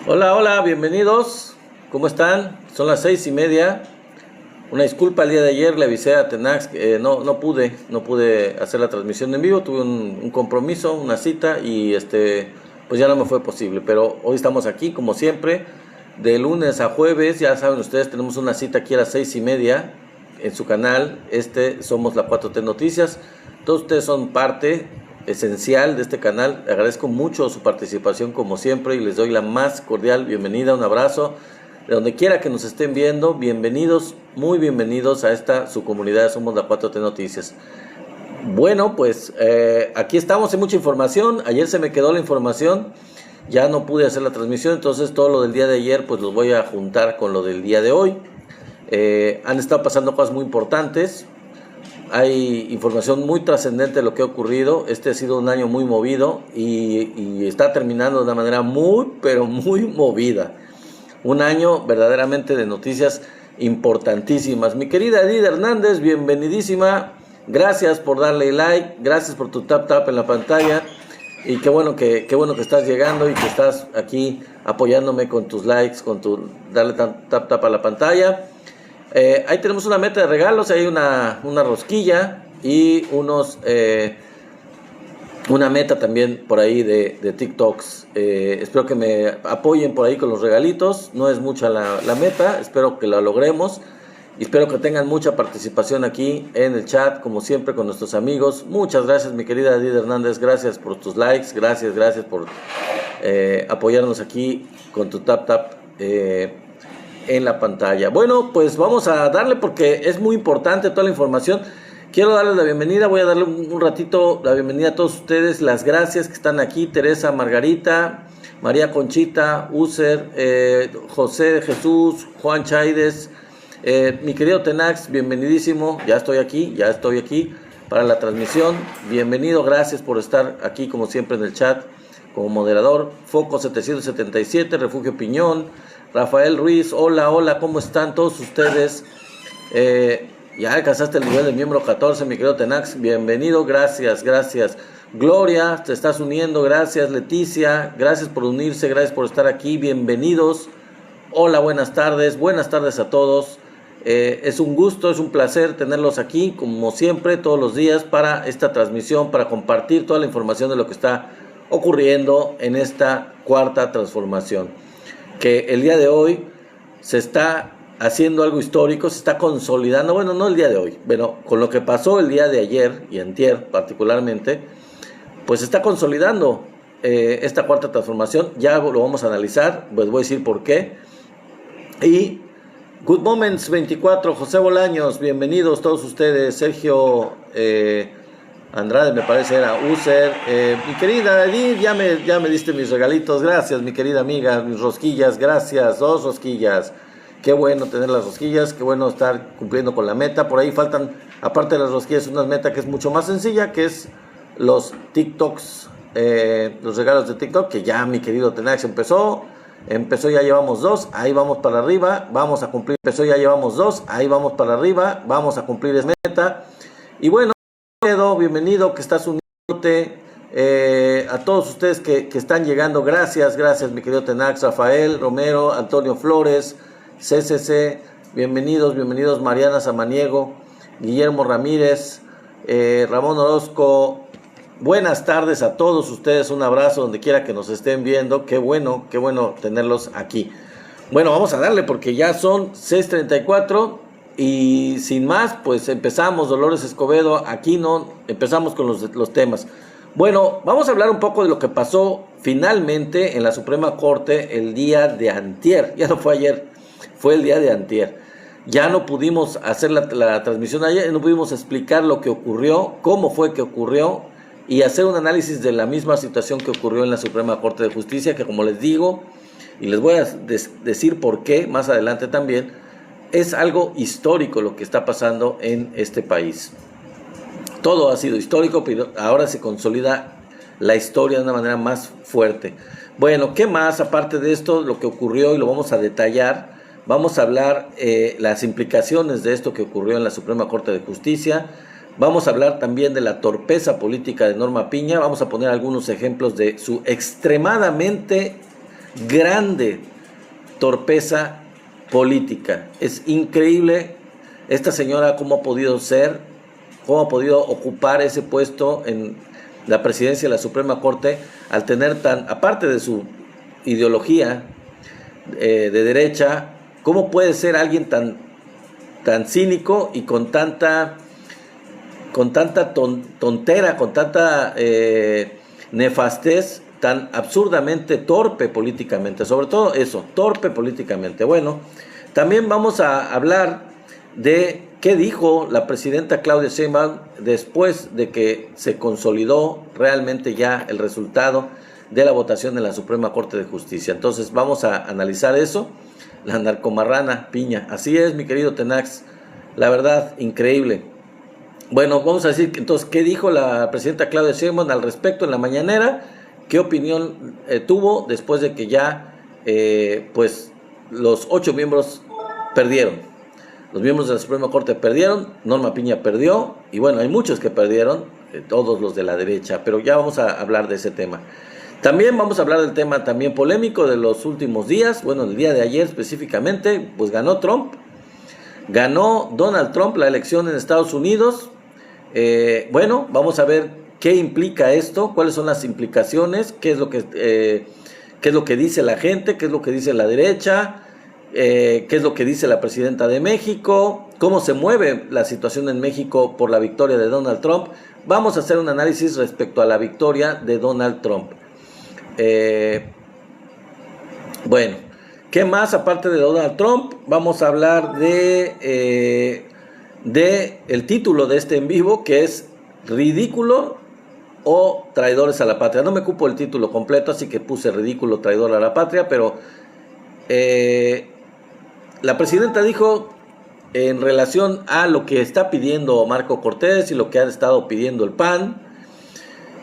Hola, hola, bienvenidos. ¿Cómo están? Son las 6:30. Una disculpa, el día de ayer le avisé a Tenax que no pude hacer la transmisión en vivo. Tuve un compromiso, una cita y pues ya no me fue posible. Pero hoy estamos aquí, como siempre, de lunes a jueves. Ya saben ustedes, tenemos una cita aquí a las 6:30 en su canal. Somos la 4T Noticias. Todos ustedes son parte esencial de este canal. Agradezco mucho su participación como siempre y les doy la más cordial bienvenida, un abrazo de donde quiera que nos estén viendo. Bienvenidos, muy bienvenidos a esta su comunidad. Somos la 4T Noticias. Bueno, pues aquí estamos, hay mucha información. Ayer se me quedó la información, ya no pude hacer la transmisión, entonces todo lo del día de ayer pues los voy a juntar con lo del día de hoy. Han estado pasando cosas muy importantes. Hay información muy trascendente de lo que ha ocurrido. Este ha sido un año muy movido y está terminando de una manera muy, pero muy movida. Un año verdaderamente de noticias importantísimas. Mi querida Edith Hernández, bienvenidísima. Gracias por darle like, gracias por tu tap en la pantalla. Y qué bueno que estás llegando y que estás aquí apoyándome con tus likes, con tu darle tap a la pantalla. Ahí tenemos una meta de regalos, hay una rosquilla y una meta también por ahí de TikToks. Espero que me apoyen por ahí con los regalitos. No es mucha la meta, espero que la logremos y espero que tengan mucha participación aquí en el chat, como siempre, con nuestros amigos. Muchas gracias, mi querida Edith Hernández, gracias por tus likes, gracias por apoyarnos aquí con tu tap en la pantalla. Bueno, pues vamos a darle porque es muy importante toda la información. Quiero darles la bienvenida, voy a darle un ratito la bienvenida a todos ustedes, las gracias que están aquí: Teresa, Margarita, María Conchita, User, José de Jesús, Juan Chaides, mi querido Tenax, bienvenidísimo, ya estoy aquí para la transmisión. Bienvenido, gracias por estar aquí como siempre en el chat como moderador. Foco 777, Refugio Piñón, Rafael Ruiz, hola, ¿cómo están todos ustedes? Ya alcanzaste el nivel de miembro 14, mi querido Tenax, bienvenido, gracias. Gloria, te estás uniendo, gracias. Leticia, gracias por unirse, gracias por estar aquí, bienvenidos. Hola, buenas tardes a todos. Es un gusto, es un placer tenerlos aquí, como siempre, todos los días para esta transmisión, para compartir toda la información de lo que está ocurriendo en esta cuarta transformación, que el día de hoy se está haciendo algo histórico, se está consolidando. Bueno, no el día de hoy, pero con lo que pasó el día de ayer y antier particularmente, pues se está consolidando esta cuarta transformación. Ya lo vamos a analizar, pues voy a decir por qué. Y Good Moments 24, José Bolaños, bienvenidos todos ustedes. Sergio Andrade, me parece era User, mi querida Edith, ya me diste mis regalitos, gracias mi querida amiga, mis rosquillas, gracias, 2 rosquillas, qué bueno tener las rosquillas, qué bueno estar cumpliendo con la meta. Por ahí faltan, aparte de las rosquillas, una meta que es mucho más sencilla, que es los TikToks, los regalos de TikTok, que ya mi querido Tenax empezó, ya llevamos 2, ahí vamos para arriba, vamos a cumplir, ya llevamos 2, ahí vamos para arriba, vamos a cumplir esa meta. Y bueno, bienvenido, que estás uniéndote, a todos ustedes que están llegando, gracias mi querido Tenax, Rafael Romero, Antonio Flores, CCC, bienvenidos, Mariana Samaniego, Guillermo Ramírez, Ramón Orozco. Buenas tardes a todos ustedes, un abrazo donde quiera que nos estén viendo, qué bueno tenerlos aquí. Bueno, vamos a darle porque ya son 6:34 y sin más, pues empezamos. Dolores Escobedo, aquí no empezamos con los temas. Bueno, vamos a hablar un poco de lo que pasó finalmente en la Suprema Corte el día de antier. Ya no fue ayer, fue el día de antier. Ya no pudimos hacer la transmisión ayer, no pudimos explicar lo que ocurrió, cómo fue que ocurrió y hacer un análisis de la misma situación que ocurrió en la Suprema Corte de Justicia, que como les digo, y les voy a decir por qué más adelante también, es algo histórico lo que está pasando en este país. Todo ha sido histórico, pero ahora se consolida la historia de una manera más fuerte. Bueno, ¿qué más aparte de esto, lo que ocurrió? Y lo vamos a detallar. Vamos a hablar las implicaciones de esto que ocurrió en la Suprema Corte de Justicia. Vamos a hablar también de la torpeza política de Norma Piña. Vamos a poner algunos ejemplos de su extremadamente grande torpeza política. Es increíble esta señora cómo ha podido ocupar ese puesto en la presidencia de la Suprema Corte al tener aparte de su ideología de derecha, cómo puede ser alguien tan cínico y con tanta tontera, con tanta nefastez, tan absurdamente torpe políticamente, sobre todo eso, torpe políticamente. Bueno, también vamos a hablar de qué dijo la presidenta Claudia Sheinbaum después de que se consolidó realmente ya el resultado de la votación en la Suprema Corte de Justicia. Entonces vamos a analizar eso, la narcomarrana Piña. Así es, mi querido Tenax, la verdad, increíble. Bueno, vamos a decir entonces qué dijo la presidenta Claudia Sheinbaum al respecto en la mañanera, qué opinión tuvo después de que ya pues los 8 miembros perdieron. Los miembros de la Suprema Corte perdieron, Norma Piña perdió, y bueno, hay muchos que perdieron, todos los de la derecha, pero ya vamos a hablar de ese tema. También vamos a hablar del tema también polémico de los últimos días. Bueno, el día de ayer específicamente, pues ganó Donald Trump la elección en Estados Unidos. Bueno, vamos a ver qué implica esto, cuáles son las implicaciones, qué es lo que dice la gente, qué es lo que dice la derecha, qué es lo que dice la presidenta de México, cómo se mueve la situación en México por la victoria de Donald Trump. Vamos a hacer un análisis respecto a la victoria de Donald Trump. Bueno, ¿qué más aparte de Donald Trump? Vamos a hablar de el título de este en vivo, que es Ridículo o Traidores a la Patria. No me cupo el título completo, así que puse Ridículo, Traidor a la Patria, pero la presidenta dijo en relación a lo que está pidiendo Marco Cortés y lo que ha estado pidiendo el PAN,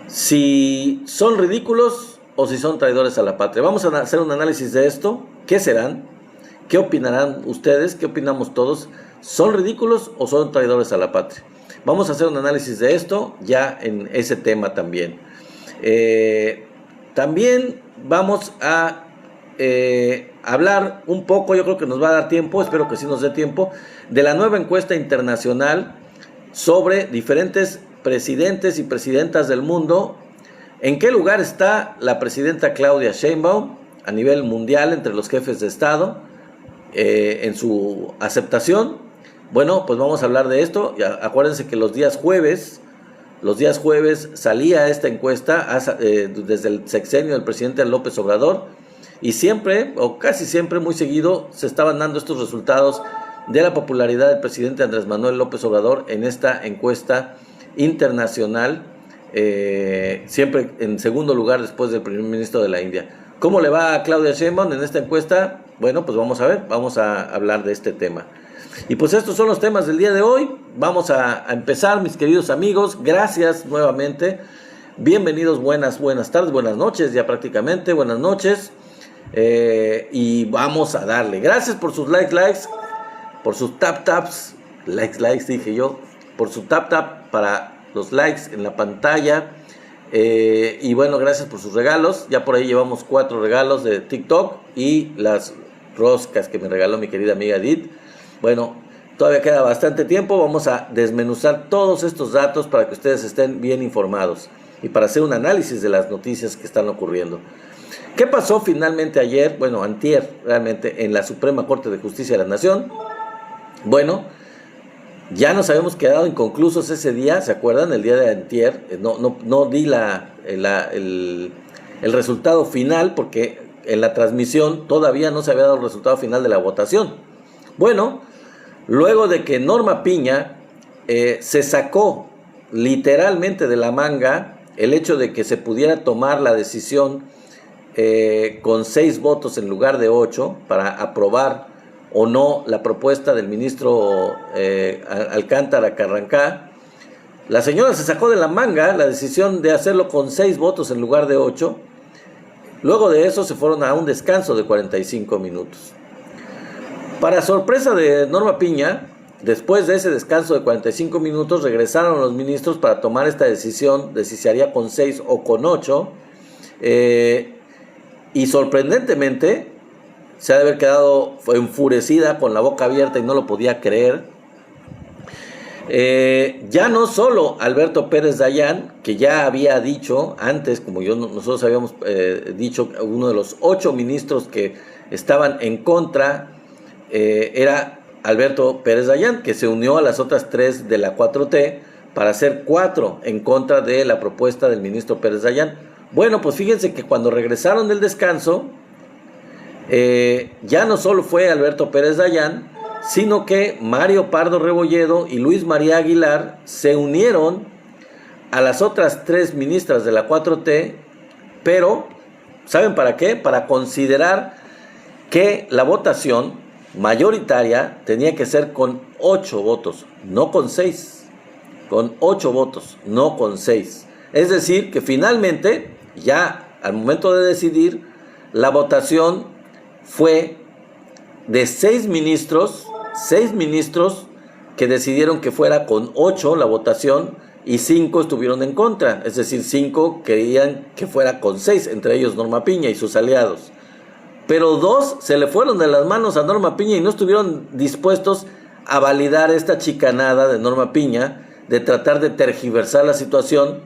si son ridículos o si son traidores a la patria. Vamos a hacer un análisis de esto. ¿Qué serán? ¿Qué opinarán ustedes? ¿Qué opinamos todos? ¿Son ridículos o son traidores a la patria? Vamos a hacer un análisis de esto ya en ese tema también. También vamos a hablar un poco, yo creo que nos va a dar tiempo, espero que sí nos dé tiempo, de la nueva encuesta internacional sobre diferentes presidentes y presidentas del mundo. ¿En qué lugar está la presidenta Claudia Sheinbaum a nivel mundial entre los jefes de Estado en su aceptación? Bueno, pues vamos a hablar de esto. Ya, acuérdense que los días jueves salía esta encuesta desde el sexenio del presidente López Obrador, y siempre, o casi siempre, muy seguido, se estaban dando estos resultados de la popularidad del presidente Andrés Manuel López Obrador en esta encuesta internacional, siempre en segundo lugar después del primer ministro de la India. ¿Cómo le va a Claudia Sheinbaum en esta encuesta? Bueno, pues vamos a ver, vamos a hablar de este tema. Y pues estos son los temas del día de hoy. Vamos a empezar, mis queridos amigos. Gracias nuevamente. Bienvenidos, buenas tardes, buenas noches, ya prácticamente, buenas noches. Y vamos a darle. Gracias por sus likes, por sus taps, likes dije yo, por su tap para los likes en la pantalla. Y bueno, gracias por sus regalos. Ya por ahí llevamos 4 regalos de TikTok y las roscas que me regaló mi querida amiga Edith. Bueno, todavía queda bastante tiempo. Vamos a desmenuzar todos estos datos para que ustedes estén bien informados y para hacer un análisis de las noticias que están ocurriendo. ¿Qué pasó finalmente ayer? Bueno, antier, realmente, en la Suprema Corte de Justicia de la Nación. Bueno, ya nos habíamos quedado inconclusos ese día, ¿se acuerdan? El día de antier, no di el resultado final, porque en la transmisión todavía no se había dado el resultado final de la votación. Bueno, luego de que Norma Piña se sacó literalmente de la manga el hecho de que se pudiera tomar la decisión con 6 votos en lugar de 8 para aprobar o no la propuesta del ministro Alcántara Carrancá, la señora se sacó de la manga la decisión de hacerlo con 6 votos en lugar de 8. Luego de eso se fueron a un descanso de 45 minutos. Para sorpresa de Norma Piña, después de ese descanso de 45 minutos regresaron los ministros para tomar esta decisión de si se haría con 6 o con 8. y sorprendentemente se ha de haber quedado enfurecida con la boca abierta y no lo podía creer. Ya no solo Alberto Pérez Dayán, que ya había dicho antes, como nosotros habíamos dicho, uno de los 8 ministros que estaban en contra era Alberto Pérez Dayán, que se unió a las otras 3 de la 4T para hacer 4 en contra de la propuesta del ministro Pérez Dayán. Bueno, pues fíjense que cuando regresaron del descanso, ya no solo fue Alberto Pérez Dayán, sino que Mario Pardo Rebolledo y Luis María Aguilar se unieron a las otras 3 ministras de la 4T, pero ¿saben para qué? Para considerar que la votación mayoritaria tenía que ser con 8 votos, no con 6, con 8 votos, no con 6. Es decir, que finalmente, ya al momento de decidir, la votación fue de 6 ministros que decidieron que fuera con 8 la votación y 5 estuvieron en contra, es decir, 5 querían que fuera con 6, entre ellos Norma Piña y sus aliados. Pero 2 se le fueron de las manos a Norma Piña y no estuvieron dispuestos a validar esta chicanada de Norma Piña, de tratar de tergiversar la situación.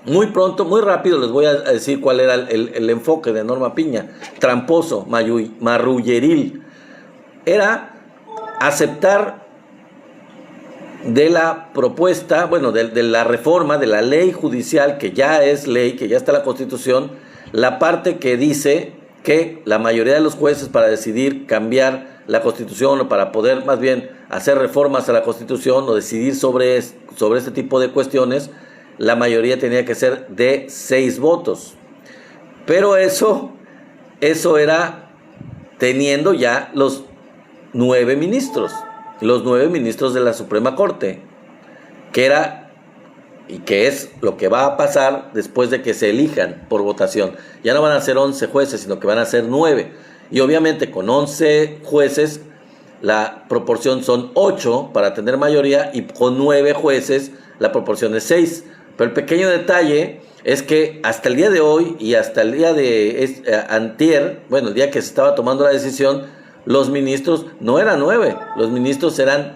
Muy pronto, muy rápido les voy a decir cuál era el enfoque de Norma Piña. Tramposo, marrulleril. Era aceptar de la propuesta, bueno, de la reforma, de la ley judicial, que ya es ley, que ya está en la Constitución, la parte que dice que la mayoría de los jueces, para decidir cambiar la Constitución o para poder más bien hacer reformas a la Constitución o decidir sobre este tipo de cuestiones, la mayoría tenía que ser de 6 votos. Pero eso era teniendo ya los 9 ministros de la Suprema Corte, que era y que es lo que va a pasar después de que se elijan por votación. Ya no van a ser 11 jueces, sino que van a ser 9. Y obviamente con 11 jueces la proporción son 8 para tener mayoría, y con 9 jueces la proporción es 6. Pero el pequeño detalle es que hasta el día de hoy y hasta el día de antier, bueno, el día que se estaba tomando la decisión, los ministros no eran 9, los ministros eran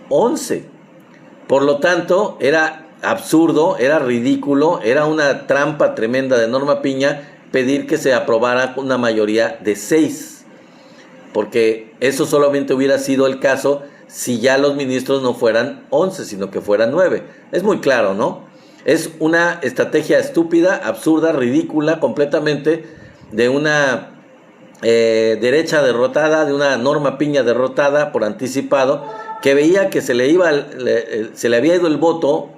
11. Por lo tanto, era absurdo, era ridículo, era una trampa tremenda de Norma Piña pedir que se aprobara con una mayoría de 6, porque eso solamente hubiera sido el caso si ya los ministros no fueran 11, sino que fueran 9. Es muy claro, ¿no? Es una estrategia estúpida, absurda, ridícula, completamente, de una derecha derrotada, de una Norma Piña derrotada por anticipado, que veía que se le había ido el voto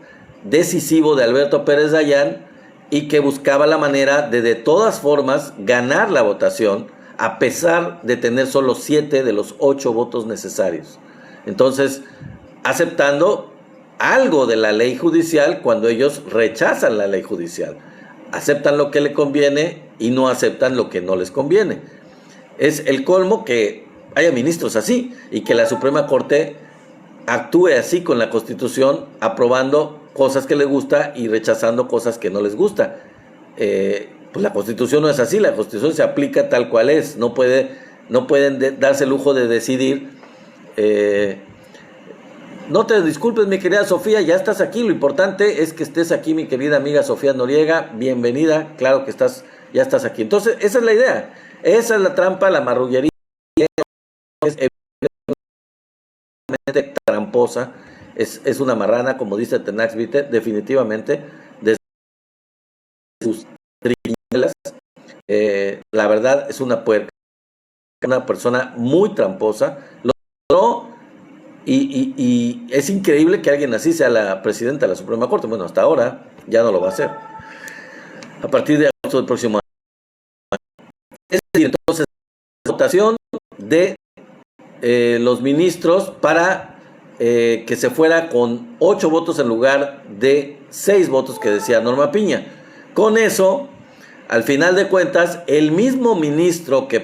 decisivo de Alberto Pérez Dayán y que buscaba la manera de todas formas ganar la votación, a pesar de tener solo 7 de los 8 votos necesarios. Entonces, aceptando algo de la ley judicial cuando ellos rechazan la ley judicial. Aceptan lo que le conviene y no aceptan lo que no les conviene. Es el colmo que haya ministros así y que la Suprema Corte actúe así con la Constitución, aprobando cosas que les gusta y rechazando cosas que no les gusta. Pues la Constitución no es así, la Constitución se aplica tal cual es. No pueden darse el lujo de decidir. No te disculpes, mi querida Sofía, ya estás aquí. Lo importante es que estés aquí, mi querida amiga Sofía Noriega. Bienvenida, claro que ya estás aquí. Entonces, esa es la idea. Esa es la trampa, la marrullería. Es evidentemente tramposa. Es una marrana, como dice Tenax Vite, definitivamente. Desde sus triquiñuelas, la verdad es una puerca, una persona muy tramposa. Lo logró. Y es increíble que alguien así sea la presidenta de la Suprema Corte. Bueno, hasta ahora ya no lo va a hacer. A partir de agosto del próximo año. Es decir, entonces, votación de los ministros para que se fuera con 8 votos en lugar de 6 votos que decía Norma Piña. Con eso, al final de cuentas, el mismo ministro que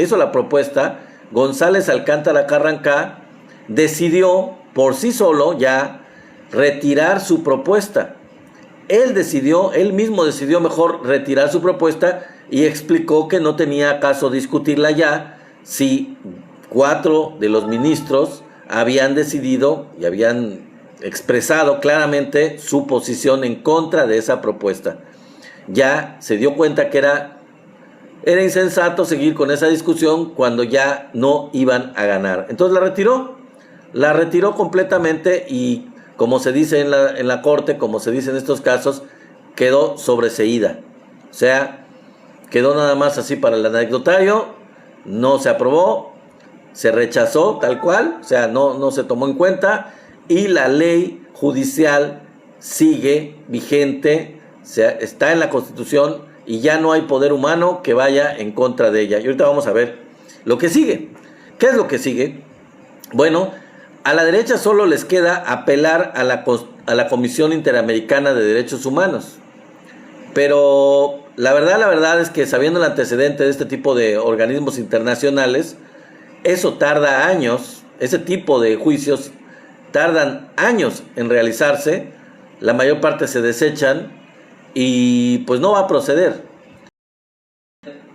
hizo la propuesta, González Alcántara Carrancá, decidió por sí solo ya retirar su propuesta. él mismo decidió mejor retirar su propuesta y explicó que no tenía caso discutirla ya si 4 de los ministros habían decidido y habían expresado claramente su posición en contra de esa propuesta. Ya se dio cuenta que era insensato seguir con esa discusión cuando ya no iban a ganar. Entonces la retiró completamente y, como se dice en la corte, como se dice en estos casos, quedó sobreseída. O sea, quedó nada más así para el anecdotario, no se aprobó, se rechazó tal cual, o sea, no se tomó en cuenta, y la ley judicial sigue vigente, está en la Constitución y ya no hay poder humano que vaya en contra de ella. Y ahorita vamos a ver lo que sigue. ¿Qué es lo que sigue? Bueno, a la derecha solo les queda apelar a la Comisión Interamericana de Derechos Humanos. Pero la verdad es que, sabiendo el antecedente de este tipo de organismos internacionales, eso tarda años, ese tipo de juicios tardan años en realizarse, la mayor parte se desechan y pues no va a proceder,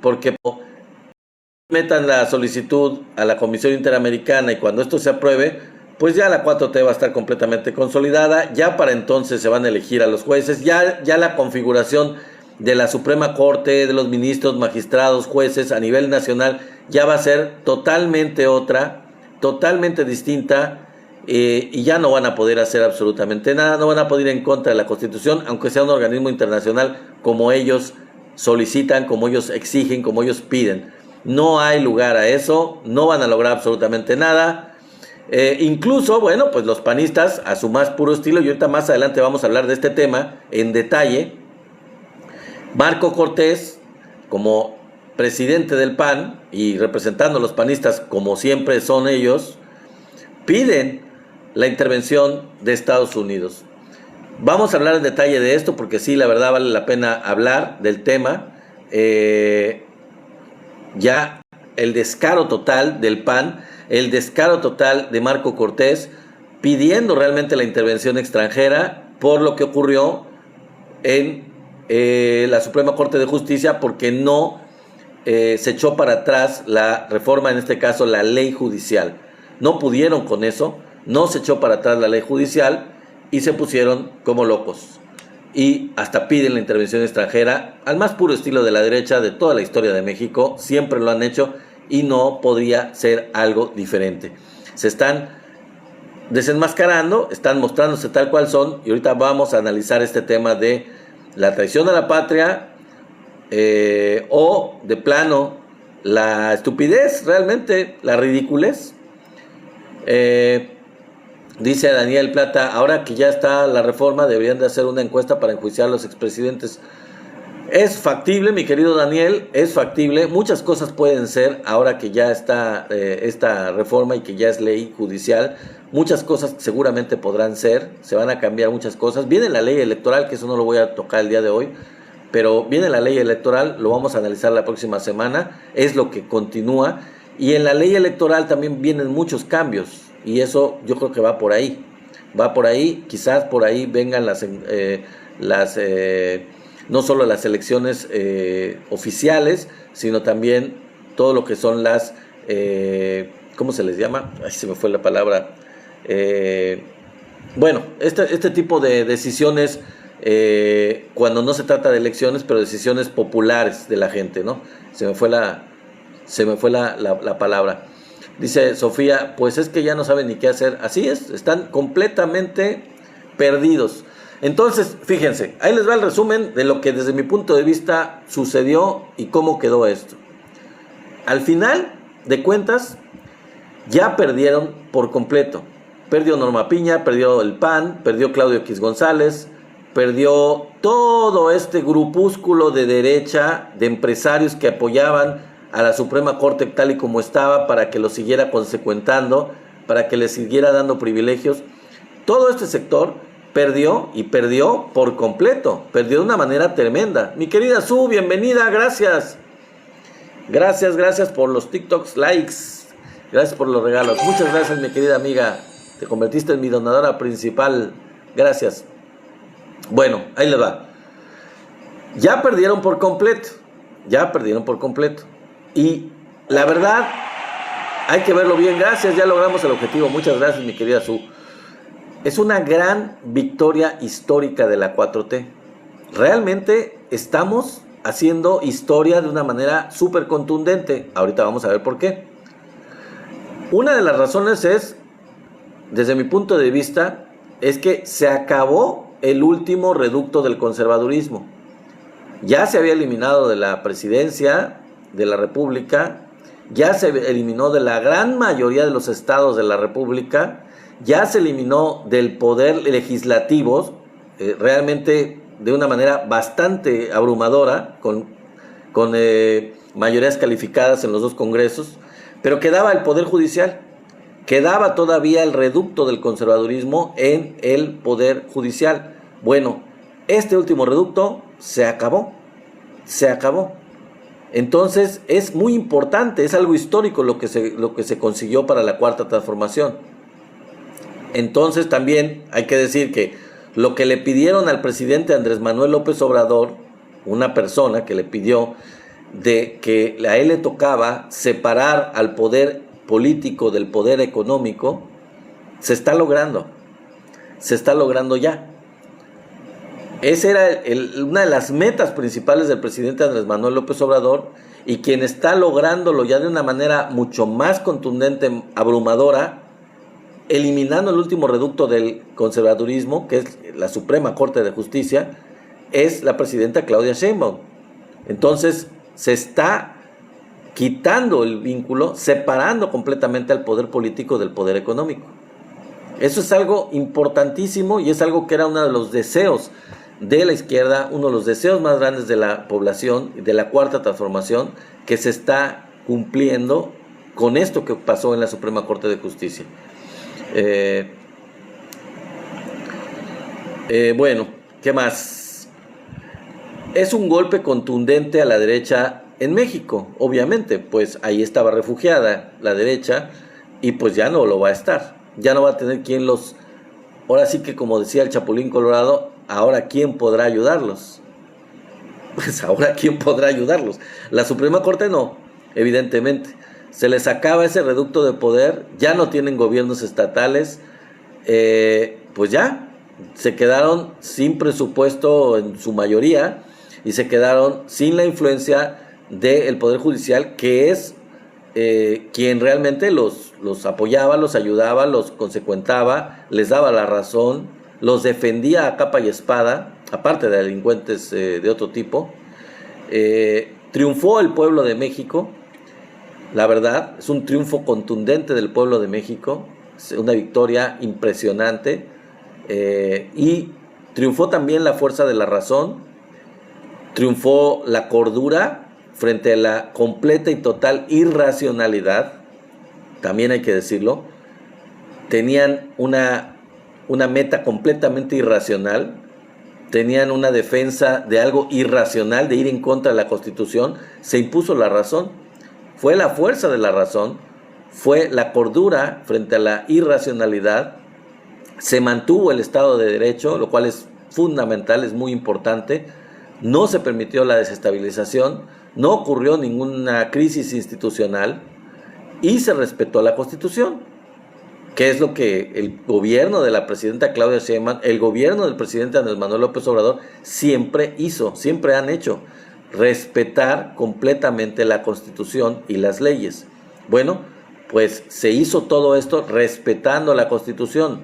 porque metan la solicitud a la Comisión Interamericana y cuando esto se apruebe, pues ya la 4T va a estar completamente consolidada, ya para entonces se van a elegir a los jueces, ya la configuración de la Suprema Corte, de los ministros, magistrados, jueces a nivel nacional ya va a ser totalmente otra, totalmente distinta, y ya no van a poder hacer absolutamente nada, no van a poder ir en contra de la Constitución, aunque sea un organismo internacional como ellos solicitan, como ellos exigen, como ellos piden. No hay lugar a eso, no van a lograr absolutamente nada. Incluso, bueno, pues los panistas a su más puro estilo, y ahorita más adelante vamos a hablar de este tema en detalle. Marco Cortés, como presidente del PAN y representando a los panistas como siempre son ellos, piden la intervención de Estados Unidos. Vamos a hablar en detalle de esto porque sí, la verdad vale la pena hablar del tema. Ya el descaro total del PAN, el descaro total de Marco Cortés pidiendo realmente la intervención extranjera por lo que ocurrió en la Suprema Corte de Justicia, porque no se echó para atrás la reforma, en este caso la ley judicial. No pudieron con eso, no se echó para atrás la ley judicial y se pusieron como locos. Y hasta piden la intervención extranjera al más puro estilo de la derecha de toda la historia de México. Siempre lo han hecho y no podría ser algo diferente. Se están desenmascarando, están mostrándose tal cual son, y ahorita vamos a analizar este tema de la traición a la patria, o de plano la estupidez, realmente la ridiculez. Dice Daniel Plata, ahora que ya está la reforma deberían de hacer una encuesta para enjuiciar a los expresidentes. Es factible, mi querido Daniel, es factible. Muchas cosas pueden ser ahora que ya está esta reforma y que ya es ley judicial. Muchas cosas seguramente podrán ser, se van a cambiar muchas cosas. Viene la ley electoral, que eso no lo voy a tocar el día de hoy, pero viene la ley electoral, lo vamos a analizar la próxima semana, es lo que continúa. Y en la ley electoral también vienen muchos cambios, y eso yo creo que va por ahí, quizás por ahí vengan no solo las elecciones oficiales, sino también todo lo que son las, ¿cómo se les llama? Ay, se me fue la palabra. Bueno, este tipo de decisiones, cuando no se trata de elecciones, pero decisiones populares de la gente, ¿no? Se me fue la palabra. Dice Sofía, pues es que ya no saben ni qué hacer. Así es, están completamente perdidos. Entonces, fíjense, ahí les va el resumen de lo que desde mi punto de vista sucedió y cómo quedó esto. Al final de cuentas, ya perdieron por completo. Perdió Norma Piña, perdió el PAN, perdió Claudio X González, perdió todo este grupúsculo de derecha, de empresarios que apoyaban a la Suprema Corte tal y como estaba, para que lo siguiera consecuentando, para que le siguiera dando privilegios. Todo este sector perdió, y perdió por completo, perdió de una manera tremenda. Mi querida Su, bienvenida, gracias. Gracias por los TikToks, likes, gracias por los regalos. Muchas gracias, mi querida amiga, te convertiste en mi donadora principal, gracias. Bueno, ahí les va. Ya perdieron por completo. Ya perdieron por completo. Y la verdad, hay que verlo bien. Gracias, ya logramos el objetivo. Muchas gracias, mi querida Su. Es una gran victoria histórica de la 4T. Realmente estamos haciendo historia de una manera súper contundente. Ahorita vamos a ver por qué. Una de las razones es, desde mi punto de vista, es que se acabó el último reducto del conservadurismo. Ya se había eliminado de la presidencia de la República, ya se eliminó de la gran mayoría de los estados de la República, ya se eliminó del poder legislativo, realmente de una manera bastante abrumadora, con mayorías calificadas en los dos congresos, pero quedaba el poder judicial, quedaba todavía el reducto del conservadurismo en el poder judicial. Bueno, este último reducto se acabó. Entonces es muy importante, es algo histórico lo que se consiguió para la cuarta transformación. Entonces también hay que decir que lo que le pidieron al presidente Andrés Manuel López Obrador, una persona que le pidió de que a él le tocaba separar al poder político del poder económico, se está logrando ya. Esa era una de las metas principales del presidente Andrés Manuel López Obrador, y quien está lográndolo ya de una manera mucho más contundente, abrumadora, eliminando el último reducto del conservadurismo, que es la Suprema Corte de Justicia, es la presidenta Claudia Sheinbaum. Entonces se está quitando el vínculo, separando completamente al poder político del poder económico. Eso es algo importantísimo y es algo que era uno de los deseos de la izquierda, uno de los deseos más grandes de la población, de la cuarta transformación, que se está cumpliendo con esto que pasó en la Suprema Corte de Justicia. Bueno, ¿qué más? Es un golpe contundente a la derecha en México, obviamente, pues ahí estaba refugiada la derecha y pues ya no lo va a estar, ya no va a tener quien los, ahora sí que como decía el Chapulín Colorado, ahora quién podrá ayudarlos. Pues ahora quién podrá ayudarlos. La Suprema Corte no, evidentemente. Se les acaba ese reducto de poder, ya no tienen gobiernos estatales, pues ya se quedaron sin presupuesto en su mayoría y se quedaron sin la influencia del Poder Judicial, que es quien realmente los apoyaba, los ayudaba, los consecuentaba, les daba la razón, los defendía a capa y espada, aparte de delincuentes de otro tipo. Triunfó el pueblo de México, la verdad, es un triunfo contundente del pueblo de México, una victoria impresionante, y triunfó también la fuerza de la razón, triunfó la cordura frente a la completa y total irracionalidad, también hay que decirlo. Tenían una meta completamente irracional, tenían una defensa de algo irracional, de ir en contra de la Constitución. Se impuso la razón, fue la fuerza de la razón, fue la cordura frente a la irracionalidad, se mantuvo el Estado de Derecho, lo cual es fundamental, es muy importante, no se permitió la desestabilización, no ocurrió ninguna crisis institucional y se respetó la Constitución, que es lo que el gobierno de la presidenta Claudia Sheinbaum, el gobierno del presidente Andrés Manuel López Obrador siempre hizo, siempre han hecho, respetar completamente la Constitución y las leyes. Bueno, pues se hizo todo esto respetando la Constitución.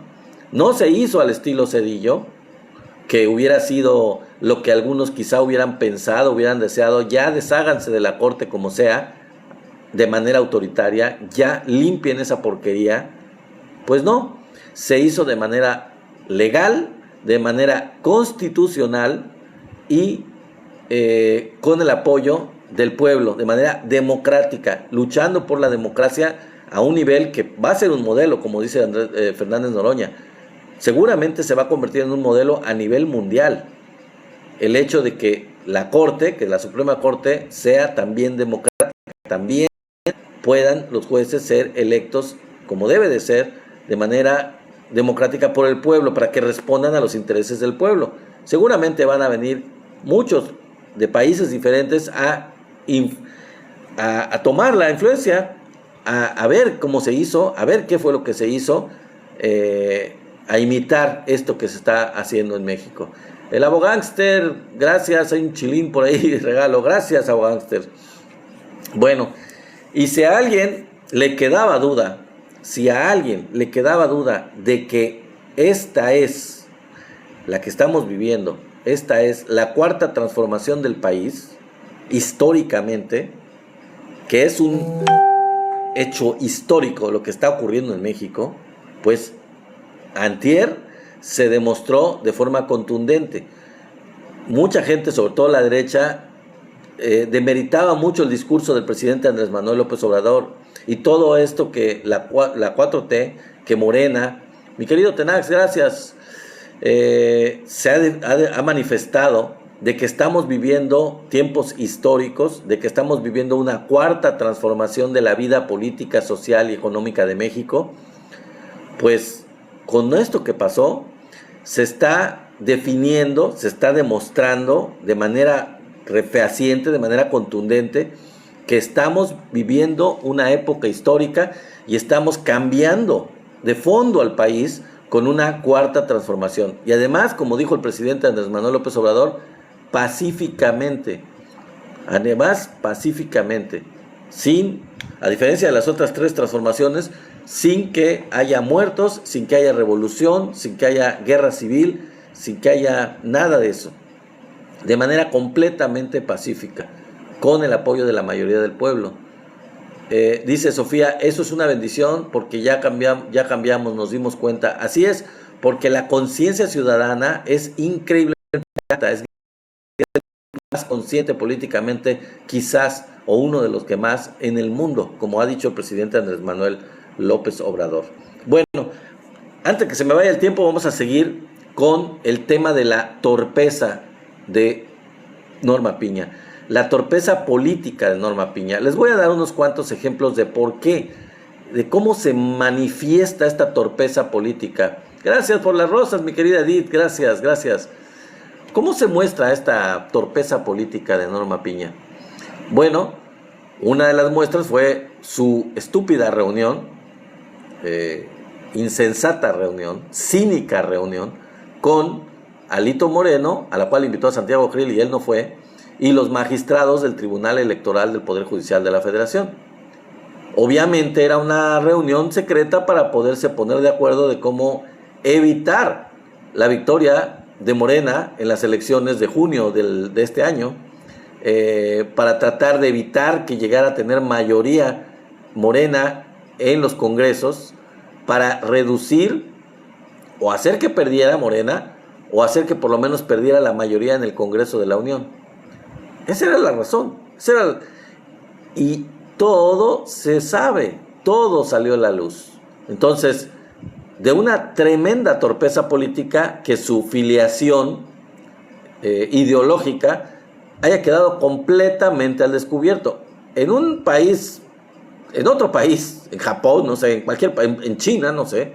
No se hizo al estilo Zedillo, que hubiera sido lo que algunos quizá hubieran pensado, hubieran deseado, ya desháganse de la Corte como sea, de manera autoritaria, ya limpien esa porquería. Pues no, se hizo de manera legal, de manera constitucional y con el apoyo del pueblo, de manera democrática, luchando por la democracia a un nivel que va a ser un modelo, como dice Fernández Noroña. Seguramente se va a convertir en un modelo a nivel mundial. El hecho de que la Corte, que la Suprema Corte, sea también democrática, también puedan los jueces ser electos como debe de ser, de manera democrática por el pueblo, para que respondan a los intereses del pueblo. seguramente van a venir muchos de países diferentes a tomar la influencia, a ver cómo se hizo, a ver qué fue lo que se hizo, a imitar esto que se está haciendo en México. El abogánster, gracias, hay un chilín por ahí de regalo, gracias abogánster. Bueno, y si a alguien le quedaba duda, de que esta es la que estamos viviendo, esta es la cuarta transformación del país, históricamente, que es un hecho histórico lo que está ocurriendo en México, pues antier se demostró de forma contundente. Mucha gente, sobre todo la derecha, demeritaba mucho el discurso del presidente Andrés Manuel López Obrador y todo esto que la 4T, que Morena, mi querido Tenax, gracias, ha manifestado de que estamos viviendo tiempos históricos, de que estamos viviendo una cuarta transformación de la vida política, social y económica de México. Pues con esto que pasó, se está definiendo, se está demostrando de manera fehaciente, de manera contundente, que estamos viviendo una época histórica y estamos cambiando de fondo al país con una cuarta transformación. Y además, como dijo el presidente Andrés Manuel López Obrador, pacíficamente. Además, pacíficamente. A diferencia de las otras tres transformaciones, sin que haya muertos, sin que haya revolución, sin que haya guerra civil, sin que haya nada de eso. De manera completamente pacífica, con el apoyo de la mayoría del pueblo. Dice Sofía, eso es una bendición porque ya cambiamos, nos dimos cuenta. Así es, porque la conciencia ciudadana es increíblemente alta, es más consciente políticamente, quizás, o uno de los que más en el mundo, como ha dicho el presidente Andrés Manuel López Obrador. Bueno, antes que se me vaya el tiempo, vamos a seguir con el tema de la torpeza de Norma Piña. La torpeza política de Norma Piña. Les voy a dar unos cuantos ejemplos de por qué, de cómo se manifiesta esta torpeza política. Gracias por las rosas, mi querida Edith, gracias, gracias. ¿Cómo se muestra esta torpeza política de Norma Piña? Bueno, una de las muestras fue su estúpida reunión, insensata reunión, cínica reunión, con Alito Moreno, a la cual invitó a Santiago Krill y él no fue, y los magistrados del Tribunal Electoral del Poder Judicial de la Federación. Obviamente era una reunión secreta para poderse poner de acuerdo de cómo evitar la victoria de Morena en las elecciones de junio de este año, para tratar de evitar que llegara a tener mayoría Morena en los congresos, para reducir o hacer que perdiera Morena o hacer que por lo menos perdiera la mayoría en el Congreso de la Unión. Esa era la razón. Y todo se sabe, todo salió a la luz. Entonces, de una tremenda torpeza política que su filiación ideológica haya quedado completamente al descubierto. En un país, en otro país, en Japón, no sé, en cualquier país, en China, no sé,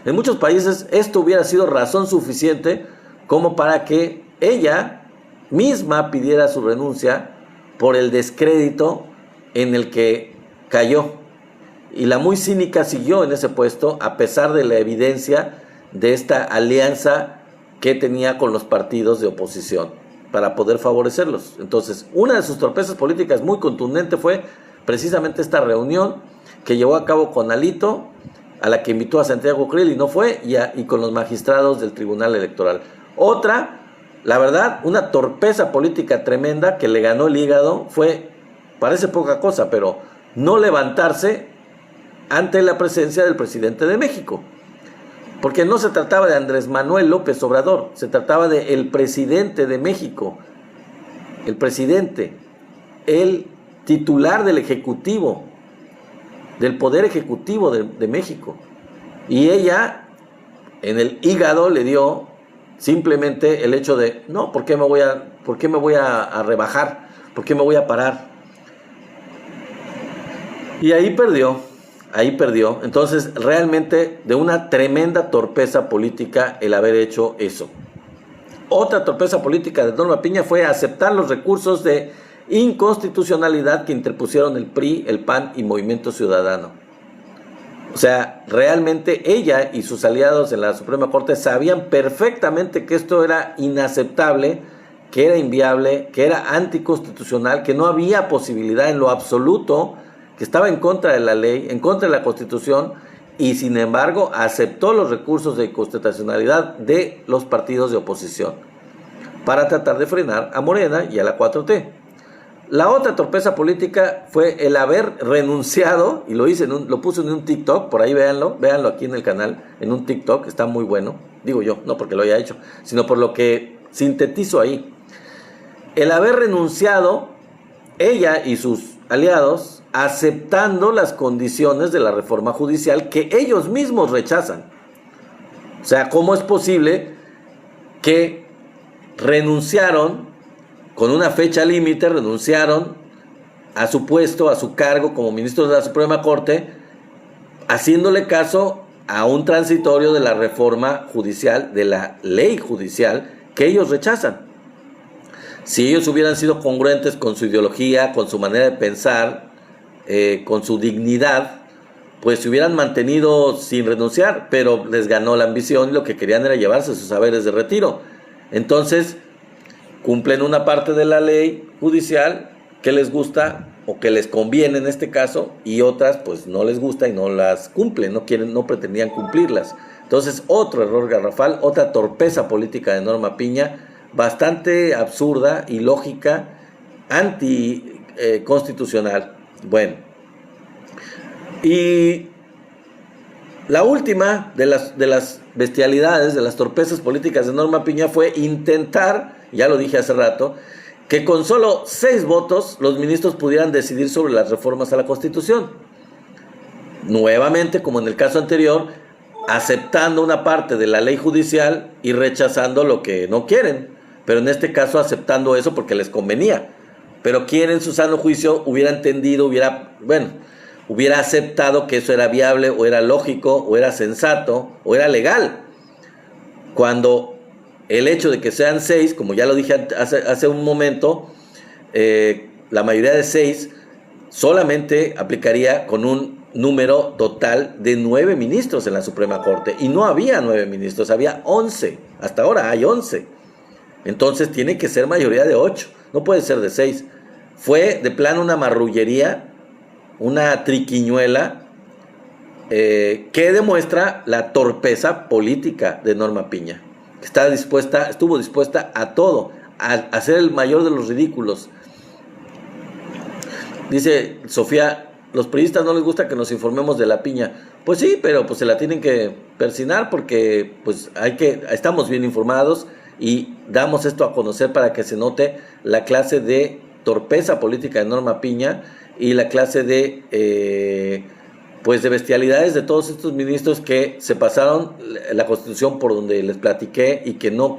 en muchos países esto hubiera sido razón suficiente como para que ella misma pidiera su renuncia por el descrédito en el que cayó. Y la muy cínica siguió en ese puesto a pesar de la evidencia de esta alianza que tenía con los partidos de oposición para poder favorecerlos. Entonces, una de sus torpezas políticas muy contundente fue precisamente esta reunión que llevó a cabo con Alito, a la que invitó a Santiago Krill y no fue, y con los magistrados del Tribunal Electoral. Otra, la verdad, una torpeza política tremenda que le ganó el hígado fue, parece poca cosa, pero no levantarse ante la presencia del presidente de México. Porque no se trataba de Andrés Manuel López Obrador, se trataba de el presidente de México, el presidente, el titular del Ejecutivo, del Poder Ejecutivo de México. Y ella, en el hígado, le dio simplemente el hecho de, no, ¿por qué me voy a rebajar? ¿Por qué me voy a parar? Y ahí perdió. Entonces, realmente, de una tremenda torpeza política el haber hecho eso. Otra torpeza política de Norma Piña fue aceptar los recursos de inconstitucionalidad que interpusieron el PRI, el PAN y Movimiento Ciudadano. O sea, realmente ella y sus aliados en la Suprema Corte sabían perfectamente que esto era inaceptable, que era inviable, que era anticonstitucional, que no había posibilidad en lo absoluto, que estaba en contra de la ley, en contra de la Constitución, y sin embargo aceptó los recursos de inconstitucionalidad de los partidos de oposición para tratar de frenar a Morena y a la 4T. La otra torpeza política fue el haber renunciado, y lo puse en un TikTok, por ahí véanlo aquí en el canal, en un TikTok, está muy bueno, digo yo, no porque lo haya hecho, sino por lo que sintetizo ahí. El haber renunciado, ella y sus aliados, aceptando las condiciones de la reforma judicial que ellos mismos rechazan. O sea, ¿cómo es posible que renunciaron con una fecha límite, renunciaron a su puesto, a su cargo como ministros de la Suprema Corte, haciéndole caso a un transitorio de la reforma judicial, de la ley judicial que ellos rechazan? Si ellos hubieran sido congruentes con su ideología, con su manera de pensar, con su dignidad, pues se hubieran mantenido sin renunciar, pero les ganó la ambición y lo que querían era llevarse sus haberes de retiro. Entonces, cumplen una parte de la ley judicial que les gusta o que les conviene en este caso, y otras pues no les gusta y no las cumplen, no pretendían cumplirlas. Entonces, otro error garrafal, otra torpeza política de Norma Piña, bastante absurda, ilógica, anticonstitucional. Bueno, y la última de las bestialidades, de las torpezas políticas de Norma Piña fue intentar, ya lo dije hace rato, que con solo 6 votos los ministros pudieran decidir sobre las reformas a la Constitución. Nuevamente, como en el caso anterior, aceptando una parte de la ley judicial y rechazando lo que no quieren, pero en este caso aceptando eso porque les convenía. Pero quien en su sano juicio hubiera entendido, hubiera aceptado que eso era viable, o era lógico, o era sensato, o era legal. Cuando el hecho de que sean 6, como ya lo dije hace un momento, la mayoría de 6 solamente aplicaría con un número total de 9 ministros en la Suprema Corte. Y no había 9 ministros, había 11. Hasta ahora hay 11. Entonces tiene que ser mayoría de 8, no puede ser de 6. Fue de plano una marrullería, una triquiñuela, que demuestra la torpeza política de Norma Piña. Estuvo dispuesta a todo, a hacer el mayor de los ridículos. Dice Sofía, los priistas no les gusta que nos informemos de la piña. Pues sí, pero pues se la tienen que persinar porque pues estamos bien informados y damos esto a conocer para que se note la clase de torpeza política de Norma Piña y la clase de de bestialidades de todos estos ministros que se pasaron la Constitución por donde les platiqué y que no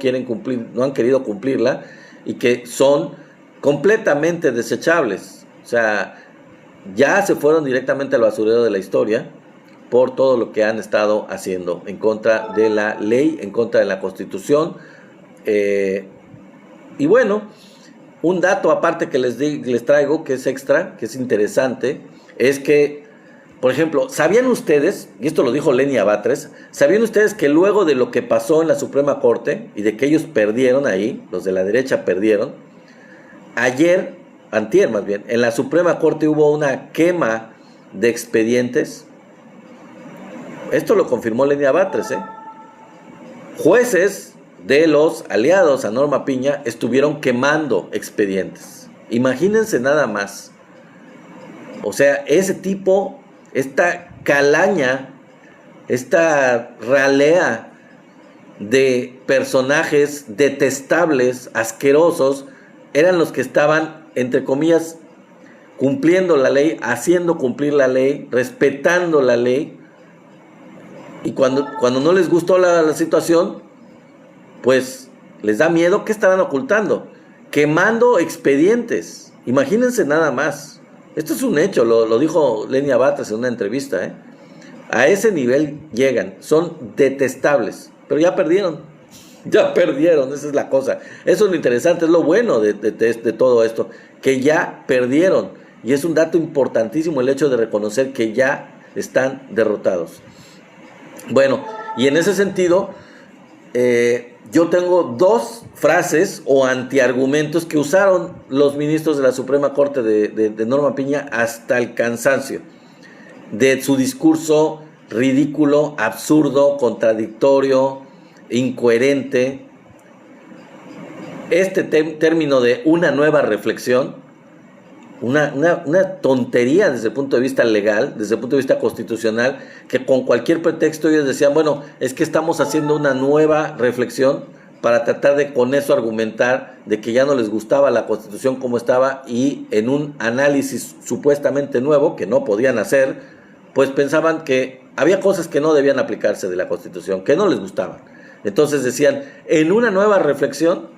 han querido cumplirla, y que son completamente desechables. O sea, ya se fueron directamente al basurero de la historia por todo lo que han estado haciendo en contra de la ley, en contra de la Constitución. Y bueno, un dato aparte que les traigo, que es extra, que es interesante, es que, por ejemplo, ¿sabían ustedes, y esto lo dijo Lenia Batres, ¿sabían ustedes que luego de lo que pasó en la Suprema Corte y de que ellos perdieron ahí, los de la derecha perdieron, antier más bien, en la Suprema Corte hubo una quema de expedientes? Esto lo confirmó Lenia Batres, Jueces de los aliados a Norma Piña estuvieron quemando expedientes. Imagínense nada más. O sea, ese tipo, esta calaña, esta ralea de personajes detestables, asquerosos, eran los que estaban, entre comillas, cumpliendo la ley, haciendo cumplir la ley, respetando la ley. Y cuando no les gustó la situación, pues les da miedo. ¿Qué estarán ocultando? Quemando expedientes. Imagínense nada más. Esto es un hecho, lo dijo Lenia Batres en una entrevista. A ese nivel llegan, son detestables, pero ya perdieron. Ya perdieron, esa es la cosa. Eso es lo interesante, es lo bueno de todo esto, que ya perdieron. Y es un dato importantísimo el hecho de reconocer que ya están derrotados. Bueno, y en ese sentido, yo tengo dos frases o antiargumentos que usaron los ministros de la Suprema Corte de Norma Piña hasta el cansancio, de su discurso ridículo, absurdo, contradictorio, incoherente. Este término de una nueva reflexión, una tontería desde el punto de vista legal, desde el punto de vista constitucional, que con cualquier pretexto ellos decían, bueno, es que estamos haciendo una nueva reflexión para tratar de con eso argumentar de que ya no les gustaba la Constitución como estaba, y en un análisis supuestamente nuevo que no podían hacer, pues pensaban que había cosas que no debían aplicarse de la Constitución, que no les gustaban. Entonces decían, en una nueva reflexión.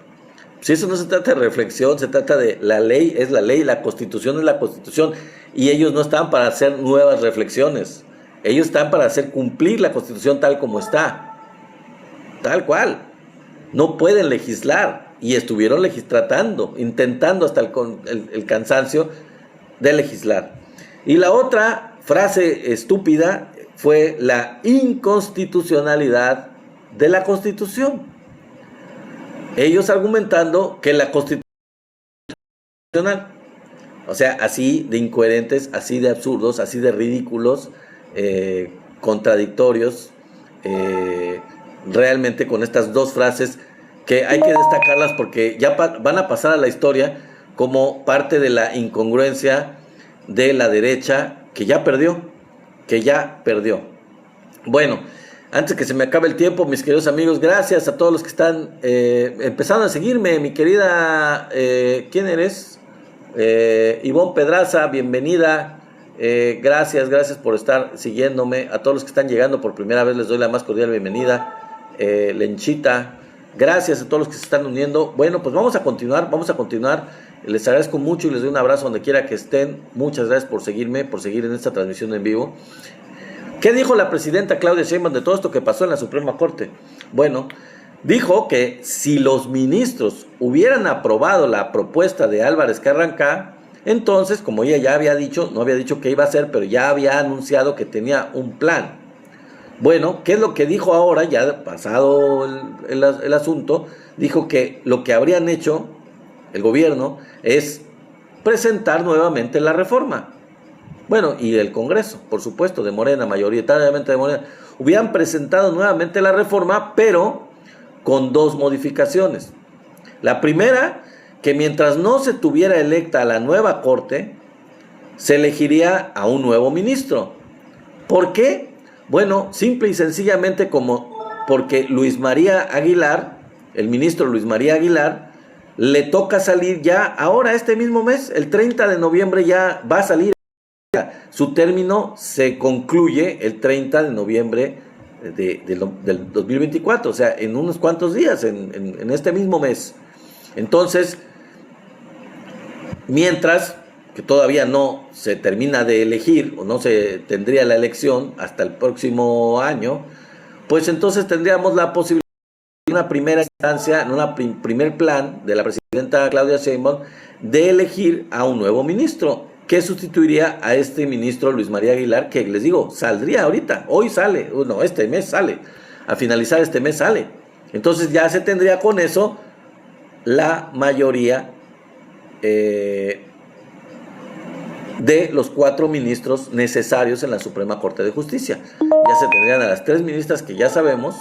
Si eso no se trata de reflexión, se trata de la ley es la ley, la Constitución es la Constitución, y ellos no están para hacer nuevas reflexiones, ellos están para hacer cumplir la Constitución tal como está, tal cual. No pueden legislar, y estuvieron tratando, intentando hasta el cansancio de legislar. Y la otra frase estúpida fue la inconstitucionalidad de la Constitución. Ellos argumentando que la Constitución, o sea, así de incoherentes, así de absurdos, así de ridículos, contradictorios, realmente con estas dos frases que hay que destacarlas porque ya van a pasar a la historia como parte de la incongruencia de la derecha que ya perdió, Bueno, antes que se me acabe el tiempo, mis queridos amigos, gracias a todos los que están empezando a seguirme. Mi querida, ¿quién eres? Ivonne Pedraza, bienvenida. Gracias por estar siguiéndome. A todos los que están llegando por primera vez les doy la más cordial bienvenida. Lenchita, gracias a todos los que se están uniendo. Bueno, pues vamos a continuar. Les agradezco mucho y les doy un abrazo donde quiera que estén. Muchas gracias por seguirme, por seguir en esta transmisión en vivo. ¿Qué dijo la presidenta Claudia Sheinbaum de todo esto que pasó en la Suprema Corte? Bueno, dijo que si los ministros hubieran aprobado la propuesta de Álvarez Carrancá, entonces, como ella ya había dicho, no había dicho qué iba a hacer, pero ya había anunciado que tenía un plan. Bueno, ¿qué es lo que dijo ahora? Ya pasado el asunto, dijo que lo que habrían hecho el gobierno es presentar nuevamente la reforma. Bueno, y el Congreso, por supuesto, de Morena, mayoritariamente de Morena, hubieran presentado nuevamente la reforma, pero con dos modificaciones. La primera, que mientras no se tuviera electa la nueva Corte, se elegiría a un nuevo ministro. ¿Por qué? Bueno, simple y sencillamente porque Luis María Aguilar, el ministro Luis María Aguilar, le toca salir ya ahora, este mismo mes, el 30 de noviembre ya va a salir. Su término se concluye el 30 de noviembre del 2024, o sea, en unos cuantos días, en este mismo mes. Entonces, mientras que todavía no se termina de elegir o no se tendría la elección hasta el próximo año, pues entonces tendríamos la posibilidad de una primera instancia, en un primer plan de la presidenta Claudia Sheinbaum de elegir a un nuevo ministro que sustituiría a este ministro Luis María Aguilar, que les digo, saldría ahorita, hoy sale, no, este mes sale, a finalizar este mes sale. Entonces ya se tendría con eso la mayoría de los 4 ministros necesarios en la Suprema Corte de Justicia. Ya se tendrían a las 3 ministras que ya sabemos,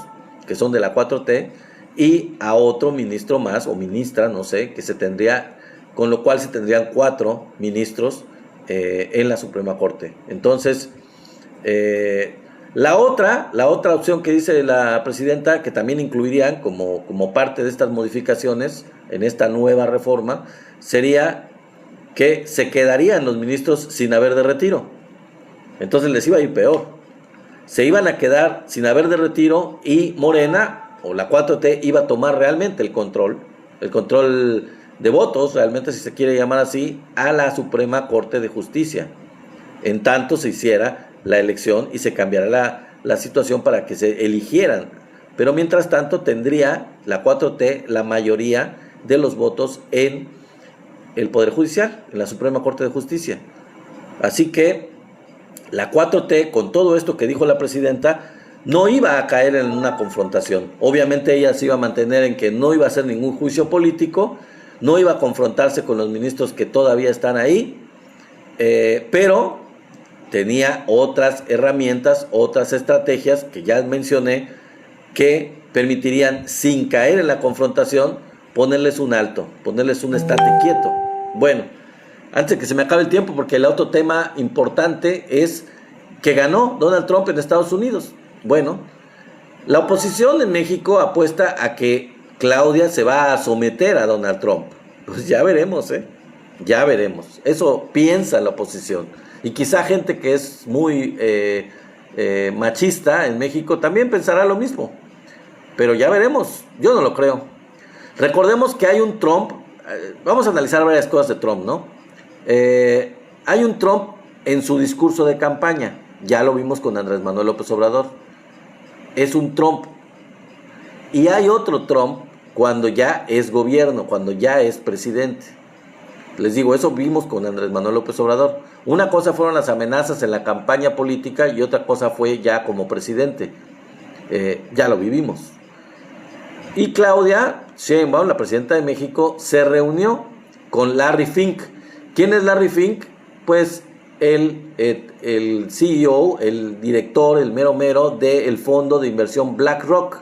que son de la 4T, y a otro ministro más, o ministra, no sé, que se tendría, con lo cual se tendrían 4 ministros en la Suprema Corte. Entonces, la otra opción que dice la presidenta, que también incluirían como parte de estas modificaciones en esta nueva reforma, sería que se quedarían los ministros sin haber de retiro. Entonces les iba a ir peor. Se iban a quedar sin haber de retiro y Morena o la 4T iba a tomar realmente el control de votos, realmente, si se quiere llamar así, a la Suprema Corte de Justicia, en tanto se hiciera la elección y se cambiara la situación para que se eligieran pero mientras tanto tendría la 4T la mayoría de los votos en el Poder Judicial, en la Suprema Corte de Justicia. Así que la 4T, con todo esto que dijo la presidenta, no iba a caer en una confrontación. Obviamente ella se iba a mantener en que no iba a hacer ningún juicio político, no iba a confrontarse con los ministros que todavía están ahí, pero tenía otras herramientas, otras estrategias que ya mencioné, que permitirían, sin caer en la confrontación, ponerles un alto, ponerles un estate quieto. Bueno, antes de que se me acabe el tiempo, porque el otro tema importante es que ganó Donald Trump en Estados Unidos. Bueno, la oposición en México apuesta a que Claudia se va a someter a Donald Trump. Pues ya veremos, ya veremos. Eso piensa la oposición. Y quizá gente que es muy machista en México también pensará lo mismo. Pero ya veremos, yo no lo creo. Recordemos que hay un Trump, vamos a analizar varias cosas de Trump, ¿no? Hay un Trump en su discurso de campaña, ya lo vimos con Andrés Manuel López Obrador. Es un Trump. Y hay otro Trump cuando ya es gobierno, cuando ya es presidente. Les digo, eso vimos con Andrés Manuel López Obrador. Una cosa fueron las amenazas en la campaña política y otra cosa fue ya como presidente. Ya lo vivimos. Y Claudia Sheinbaum, la presidenta de México, se reunió con Larry Fink. ¿Quién es Larry Fink? Pues el CEO, el director, el mero mero del fondo de inversión BlackRock.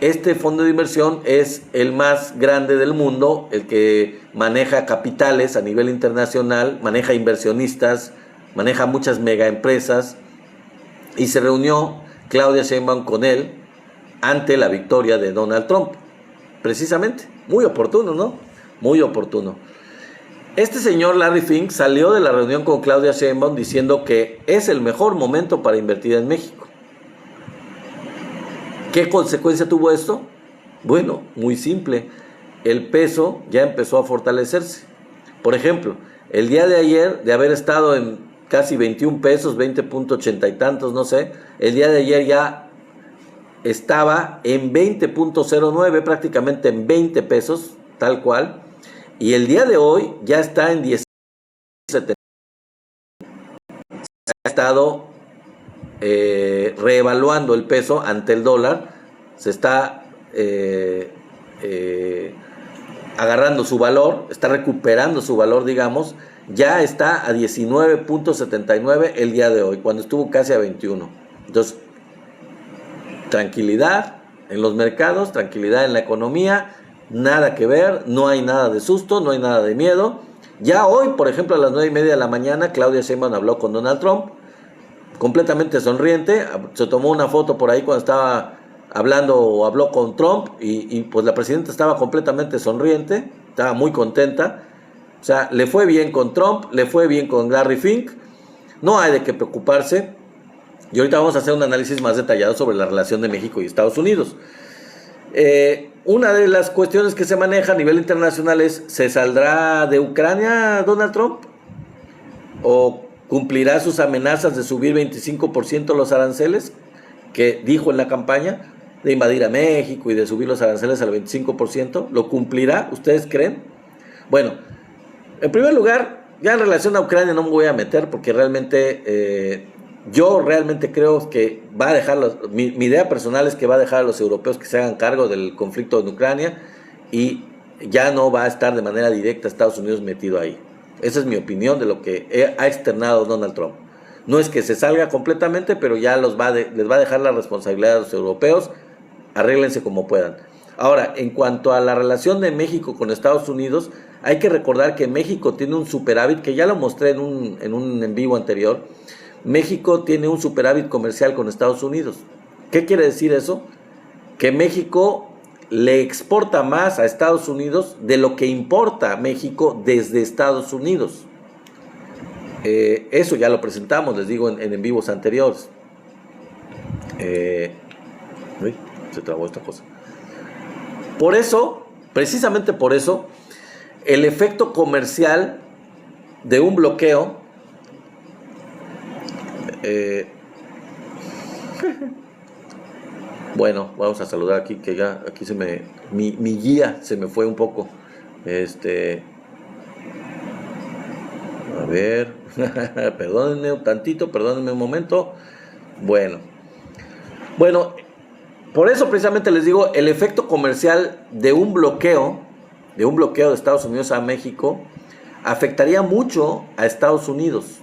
Este fondo de inversión es el más grande del mundo, el que maneja capitales a nivel internacional, maneja inversionistas, maneja muchas megaempresas, y se reunió Claudia Sheinbaum con él ante la victoria de Donald Trump. Precisamente, muy oportuno, ¿no? Muy oportuno. Este señor Larry Fink salió de la reunión con Claudia Sheinbaum diciendo que es el mejor momento para invertir en México. ¿Qué consecuencia tuvo esto? Bueno, muy simple. El peso ya empezó a fortalecerse. Por ejemplo, el día de ayer, de haber estado en casi 21 pesos, 20.80 y tantos, no sé, el día de ayer ya estaba en 20.09, prácticamente en 20 pesos, tal cual. Y el día de hoy ya está en 10.70. Ha estado reevaluando el peso ante el dólar, se está agarrando su valor, está recuperando su valor, digamos, ya está a 19.79 el día de hoy, cuando estuvo casi a 21. Entonces, tranquilidad en los mercados, tranquilidad en la economía, nada que ver, no hay nada de susto, no hay nada de miedo. Ya hoy, por ejemplo, a las 9:30 de la mañana, Claudia Sheinbaum habló con Donald Trump, completamente sonriente, se tomó una foto por ahí cuando estaba hablando o habló con Trump y pues la presidenta estaba completamente sonriente, estaba muy contenta. O sea, le fue bien con Trump, le fue bien con Larry Fink, no hay de qué preocuparse. Y ahorita vamos a hacer un análisis más detallado sobre la relación de México y Estados Unidos. Una de las cuestiones que se maneja a nivel internacional es: ¿se saldrá de Ucrania Donald Trump? ¿O cumplirá sus amenazas de subir 25% los aranceles que dijo en la campaña, de invadir a México y de subir los aranceles al 25%? ¿Lo cumplirá? ¿Ustedes creen? Bueno, en primer lugar, ya en relación a Ucrania no me voy a meter porque realmente yo realmente creo que va a dejar mi idea personal es que va a dejar a los europeos que se hagan cargo del conflicto en Ucrania y ya no va a estar de manera directa Estados Unidos metido ahí. Esa es mi opinión de lo que ha externado Donald Trump. No es que se salga completamente, pero ya les va a dejar la responsabilidad a los europeos. Arréglense como puedan. Ahora, en cuanto a la relación de México con Estados Unidos, hay que recordar que México tiene un superávit, que ya lo mostré en un en vivo anterior. México tiene un superávit comercial con Estados Unidos. ¿Qué quiere decir eso? Que México le exporta más a Estados Unidos de lo que importa México desde Estados Unidos. Eso ya lo presentamos, les digo, en vivos anteriores. Uy, se trabó esta cosa. Por eso, precisamente por eso, el efecto comercial de un bloqueo Bueno, vamos a saludar aquí, que ya aquí mi guía se me fue un poco. A ver, perdónenme un tantito, perdónenme un momento. Bueno, bueno, por eso precisamente les digo, el efecto comercial de un bloqueo de Estados Unidos a México, afectaría mucho a Estados Unidos.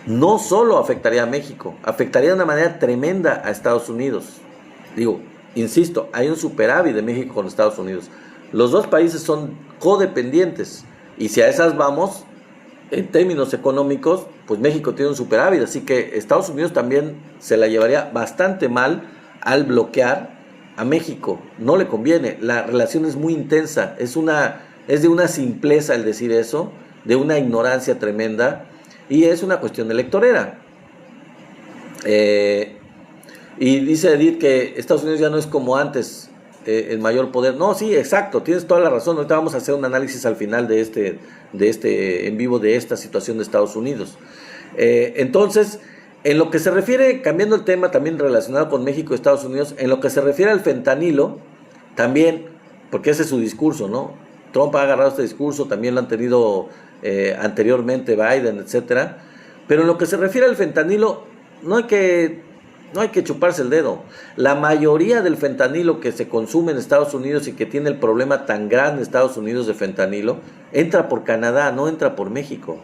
No solo afectaría a México, afectaría de una manera tremenda a Estados Unidos. Digo, insisto, hay un superávit de México con Estados Unidos. Los dos países son codependientes y si a esas vamos, en términos económicos, pues México tiene un superávit, así que Estados Unidos también se la llevaría bastante mal al bloquear a México. No le conviene, la relación es muy intensa, es de una simpleza el decir eso, de una ignorancia tremenda, y es una cuestión electorera. Y dice Edith que Estados Unidos ya no es como antes, el mayor poder. No, sí, exacto, tienes toda la razón. Ahorita vamos a hacer un análisis al final de este en vivo de esta situación de Estados Unidos. Entonces, en lo que se refiere, cambiando el tema también relacionado con México y Estados Unidos, en lo que se refiere al fentanilo, también, porque ese es su discurso, ¿no? Trump ha agarrado este discurso, también lo han tenido anteriormente Biden, etcétera. Pero en lo que se refiere al fentanilo, no hay que chuparse el dedo. La mayoría del fentanilo que se consume en Estados Unidos y que tiene el problema tan grande en Estados Unidos de fentanilo, entra por Canadá, no entra por México.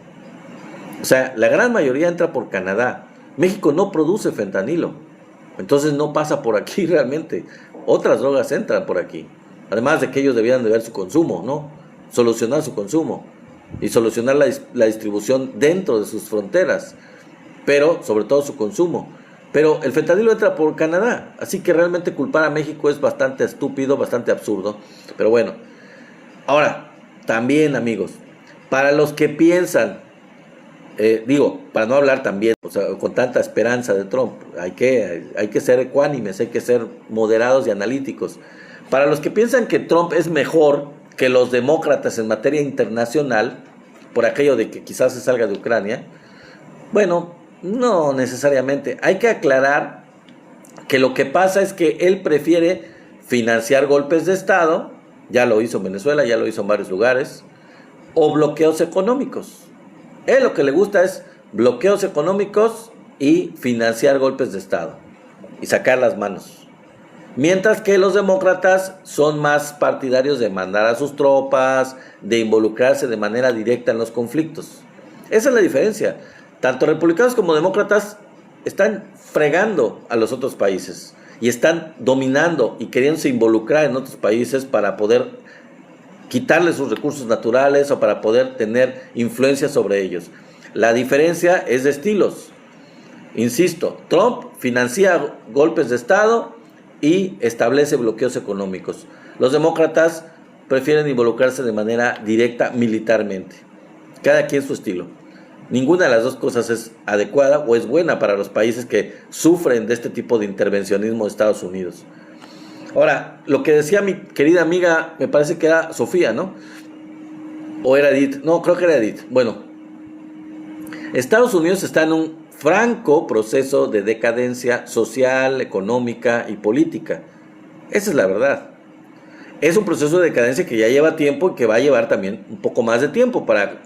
O sea, la gran mayoría entra por Canadá. México no produce fentanilo, entonces no pasa por aquí realmente. Otras drogas entran por aquí. Además de que ellos debían de ver su consumo, ¿no? Solucionar su consumo y solucionar la distribución dentro de sus fronteras, pero sobre todo su consumo. Pero el fentanilo entra por Canadá, así que realmente culpar a México es bastante estúpido, bastante absurdo. Pero bueno, ahora, también amigos, para los que piensan, para no hablar también, o sea, con tanta esperanza de Trump, hay que ser ecuánimes, hay que ser moderados y analíticos. Para los que piensan que Trump es mejor que los demócratas en materia internacional, por aquello de que quizás se salga de Ucrania, bueno, no necesariamente. Hay que aclarar que lo que pasa es que él prefiere financiar golpes de Estado, ya lo hizo en Venezuela, ya lo hizo en varios lugares, o bloqueos económicos. Él lo que le gusta es bloqueos económicos y financiar golpes de Estado y sacar las manos. Mientras que los demócratas son más partidarios de mandar a sus tropas, de involucrarse de manera directa en los conflictos. Esa es la diferencia. Tanto republicanos como demócratas están fregando a los otros países y están dominando y queriéndose involucrar en otros países para poder quitarles sus recursos naturales o para poder tener influencia sobre ellos. La diferencia es de estilos. Insisto, Trump financia golpes de Estado y establece bloqueos económicos. Los demócratas prefieren involucrarse de manera directa militarmente. Cada quien su estilo. Ninguna de las dos cosas es adecuada o es buena para los países que sufren de este tipo de intervencionismo de Estados Unidos. Ahora, lo que decía mi querida amiga, me parece que era Sofía, ¿no? O era Edith, no, creo que era Edith. Bueno, Estados Unidos está en un franco proceso de decadencia social, económica y política. Esa es la verdad. Es un proceso de decadencia que ya lleva tiempo y que va a llevar también un poco más de tiempo para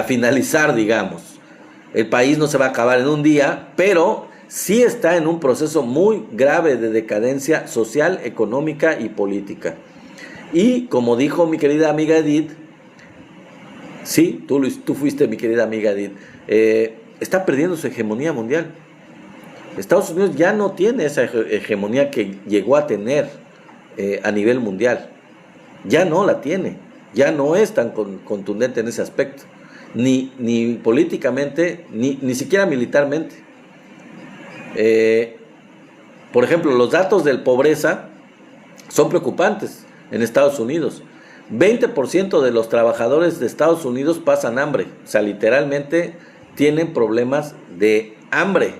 finalizar, digamos. El país no se va a acabar en un día, pero sí está en un proceso muy grave de decadencia social, económica y política. Y como dijo mi querida amiga Edith, sí, tú fuiste mi querida amiga Edith, está perdiendo su hegemonía mundial. Estados Unidos ya no tiene esa hegemonía que llegó a tener a nivel mundial. Ya no la tiene, ya no es tan contundente en ese aspecto. Ni políticamente, ni siquiera militarmente. Por ejemplo, los datos de pobreza son preocupantes en Estados Unidos. 20% de los trabajadores de Estados Unidos pasan hambre. O sea, literalmente tienen problemas de hambre.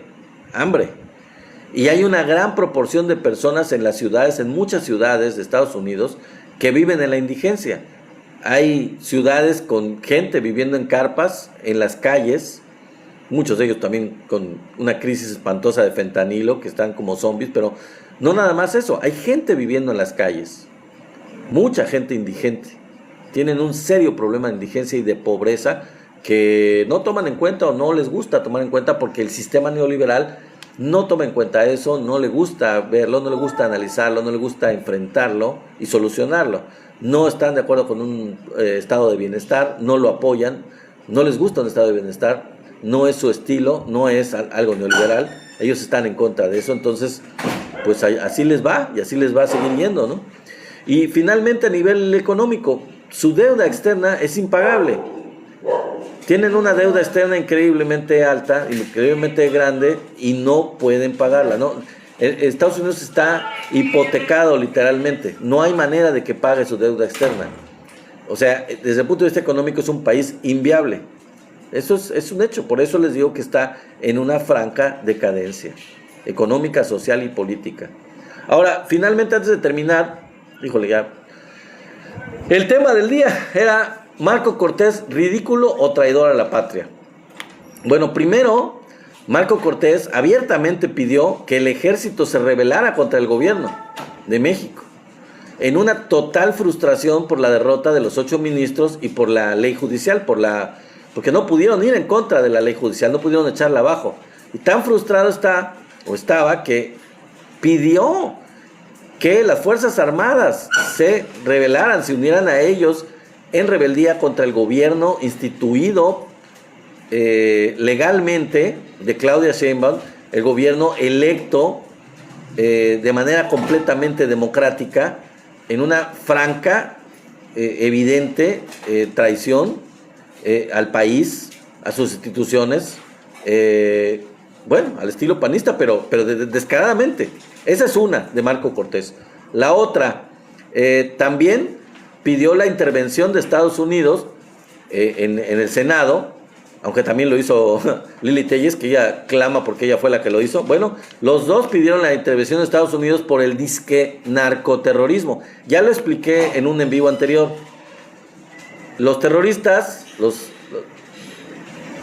Y hay una gran proporción de personas en las ciudades, en muchas ciudades de Estados Unidos, que viven en la indigencia. Hay ciudades con gente viviendo en carpas, en las calles, muchos de ellos también con una crisis espantosa de fentanilo, que están como zombies, pero No nada más eso, hay gente viviendo en las calles, mucha gente indigente. Tienen un serio problema de indigencia y de pobreza que no toman en cuenta o no les gusta tomar en cuenta porque el sistema neoliberal no toma en cuenta eso, no le gusta verlo, no le gusta analizarlo, no le gusta enfrentarlo y solucionarlo. No están de acuerdo con un estado de bienestar, no lo apoyan, no les gusta un estado de bienestar, no es su estilo, no es algo neoliberal, ellos están en contra de eso, entonces pues así les va y así les va a seguir yendo, ¿no? Y finalmente a nivel económico, su deuda externa es impagable. Tienen una deuda externa increíblemente alta, increíblemente grande y no pueden pagarla, ¿no? Estados Unidos está hipotecado literalmente, no hay manera de que pague su deuda externa. O sea, desde el punto de vista económico es un país inviable. Eso es un hecho, por eso les digo que está en una franca decadencia económica, social y política. Ahora, finalmente antes de terminar, híjole ya, el tema del día era Marco Cortés, ridículo o traidor a la patria. Bueno, primero, Marco Cortés abiertamente pidió que el ejército se rebelara contra el gobierno de México, en una total frustración por la derrota de los 8 ministros y por la ley judicial, porque no pudieron ir en contra de la ley judicial, no pudieron echarla abajo. Y tan frustrado estaba que pidió que las Fuerzas Armadas se rebelaran, se unieran a ellos en rebeldía contra el gobierno instituido legalmente de Claudia Sheinbaum, el gobierno electo de manera completamente democrática, en una franca, evidente traición al país, a sus instituciones, bueno, al estilo panista, pero descaradamente. Esa es una de Marco Cortés. La otra, también pidió la intervención de Estados Unidos en el Senado, aunque también lo hizo Lili Telles, que ella clama porque ella fue la que lo hizo. Bueno, los dos pidieron la intervención de Estados Unidos por el disque narcoterrorismo. Ya lo expliqué en un en vivo anterior. Los terroristas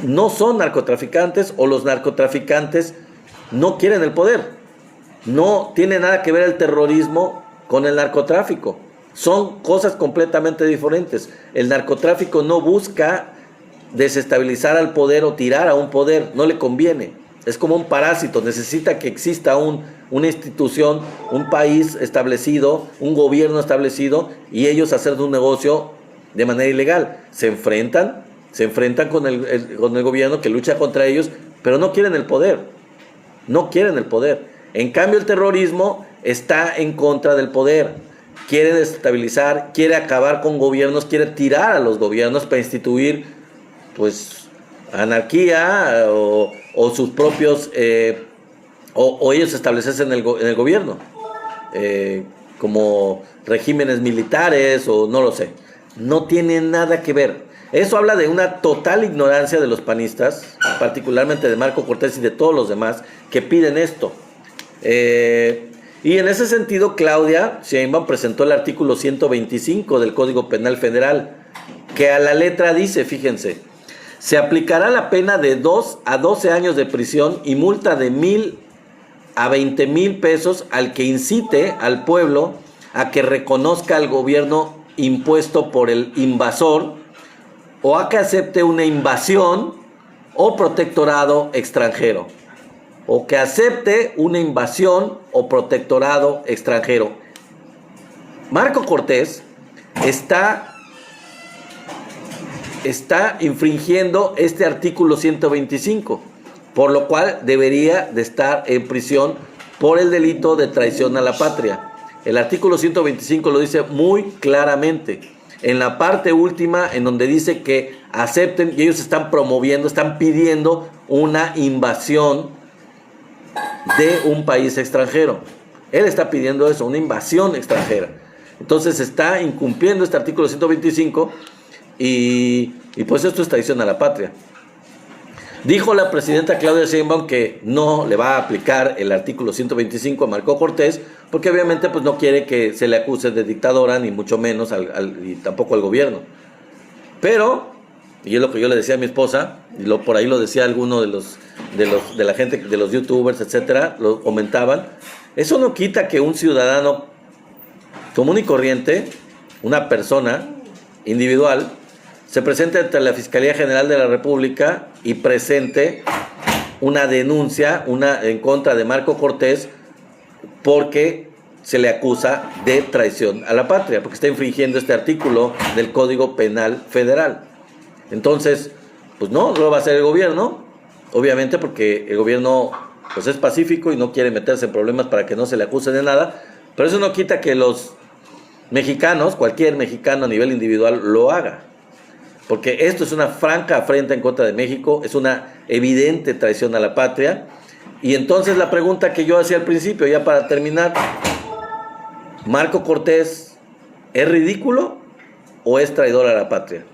no son narcotraficantes, o los narcotraficantes no quieren el poder. No tiene nada que ver el terrorismo con el narcotráfico. Son cosas completamente diferentes. El narcotráfico no busca desestabilizar al poder o tirar a un poder, no le conviene. Es como un parásito, necesita que exista una institución, un país establecido, un gobierno establecido, y ellos hacer de un negocio de manera ilegal. Se enfrentan con el gobierno que lucha contra ellos, pero no quieren el poder. No quieren el poder. En cambio, el terrorismo está en contra del poder. Quiere desestabilizar, quiere acabar con gobiernos, quiere tirar a los gobiernos para instituir, pues, anarquía o sus propios, o ellos establecerse en el gobierno, como regímenes militares o no lo sé. No tiene nada que ver. Eso habla de una total ignorancia de los panistas, particularmente de Marco Cortés y de todos los demás que piden esto. Y en ese sentido, Claudia Sheinbaum presentó el artículo 125 del Código Penal Federal, que a la letra dice, fíjense, se aplicará la pena de 2 a 12 años de prisión y multa de 1,000 a 20,000 pesos al que incite al pueblo a que reconozca al gobierno impuesto por el invasor o a que acepte una invasión o protectorado extranjero. O que acepte una invasión o protectorado extranjero. Marco Cortés está infringiendo este artículo 125, por lo cual debería de estar en prisión por el delito de traición a la patria. El artículo 125 lo dice muy claramente. En la parte última, en donde dice que acepten, y ellos están promoviendo, están pidiendo una invasión de un país extranjero. Él está pidiendo eso, una invasión extranjera. Entonces está incumpliendo este artículo 125 y pues esto es traición a la patria. Dijo la presidenta Claudia Sheinbaum que no le va a aplicar el artículo 125 a Marco Cortés, porque obviamente pues no quiere que se le acuse de dictadora, ni mucho menos y tampoco al gobierno. Pero, y es lo que yo le decía a mi esposa, y por ahí lo decía alguno de la gente, de los youtubers, etcétera, lo comentaban, Eso no quita que un ciudadano común y corriente, una persona individual, se presente ante la Fiscalía General de la República y presente una denuncia en contra de Marco Cortés porque se le acusa de traición a la patria, porque está infringiendo este artículo del Código Penal Federal. Entonces, pues no lo va a hacer el gobierno, obviamente porque el gobierno pues es pacífico y no quiere meterse en problemas para que no se le acuse de nada, pero eso no quita que los mexicanos, cualquier mexicano a nivel individual lo haga, porque esto es una franca afrenta en contra de México, es una evidente traición a la patria. Y entonces la pregunta que yo hacía al principio, ya para terminar, ¿Marco Cortés es ridículo o es traidor a la patria?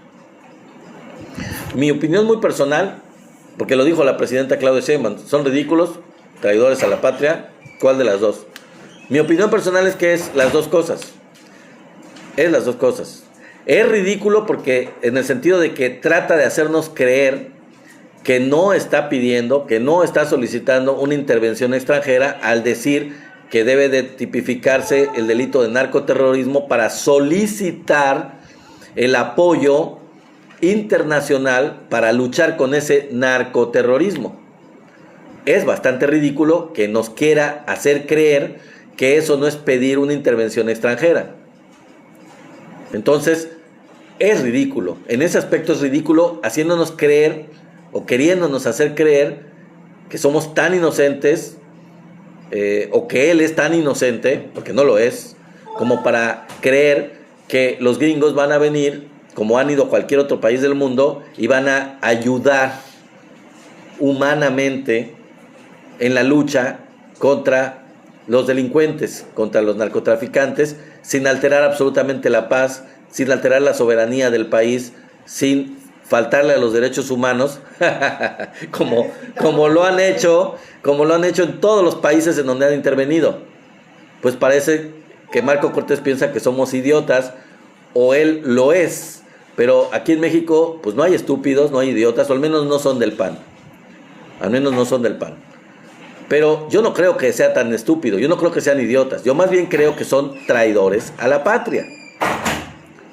Mi opinión muy personal, porque lo dijo la presidenta Claudia Sheinbaum, son ridículos, traidores a la patria, ¿cuál de las dos? Mi opinión personal es que es las dos cosas. Es las dos cosas. Es ridículo porque en el sentido de que trata de hacernos creer que no está pidiendo, que no está solicitando una intervención extranjera al decir que debe de tipificarse el delito de narcoterrorismo para solicitar el apoyo internacional para luchar con ese narcoterrorismo. Es bastante ridículo que nos quiera hacer creer que eso no es pedir una intervención extranjera. Entonces, es ridículo. En ese aspecto es ridículo, haciéndonos creer o queriéndonos hacer creer que somos tan inocentes o que él es tan inocente, porque no lo es, como para creer que los gringos van a venir, como han ido a cualquier otro país del mundo, y van a ayudar humanamente en la lucha contra los delincuentes, contra los narcotraficantes, sin alterar absolutamente la paz, sin alterar la soberanía del país, sin faltarle a los derechos humanos, como lo han hecho en todos los países en donde han intervenido. Pues parece que Marco Cortés piensa que somos idiotas, o él lo es, pero aquí en México pues no hay estúpidos, no hay idiotas, o al menos no son del PAN. Al menos no son del PAN. Pero yo no creo que sea tan estúpido, yo no creo que sean idiotas, yo más bien creo que son traidores a la patria.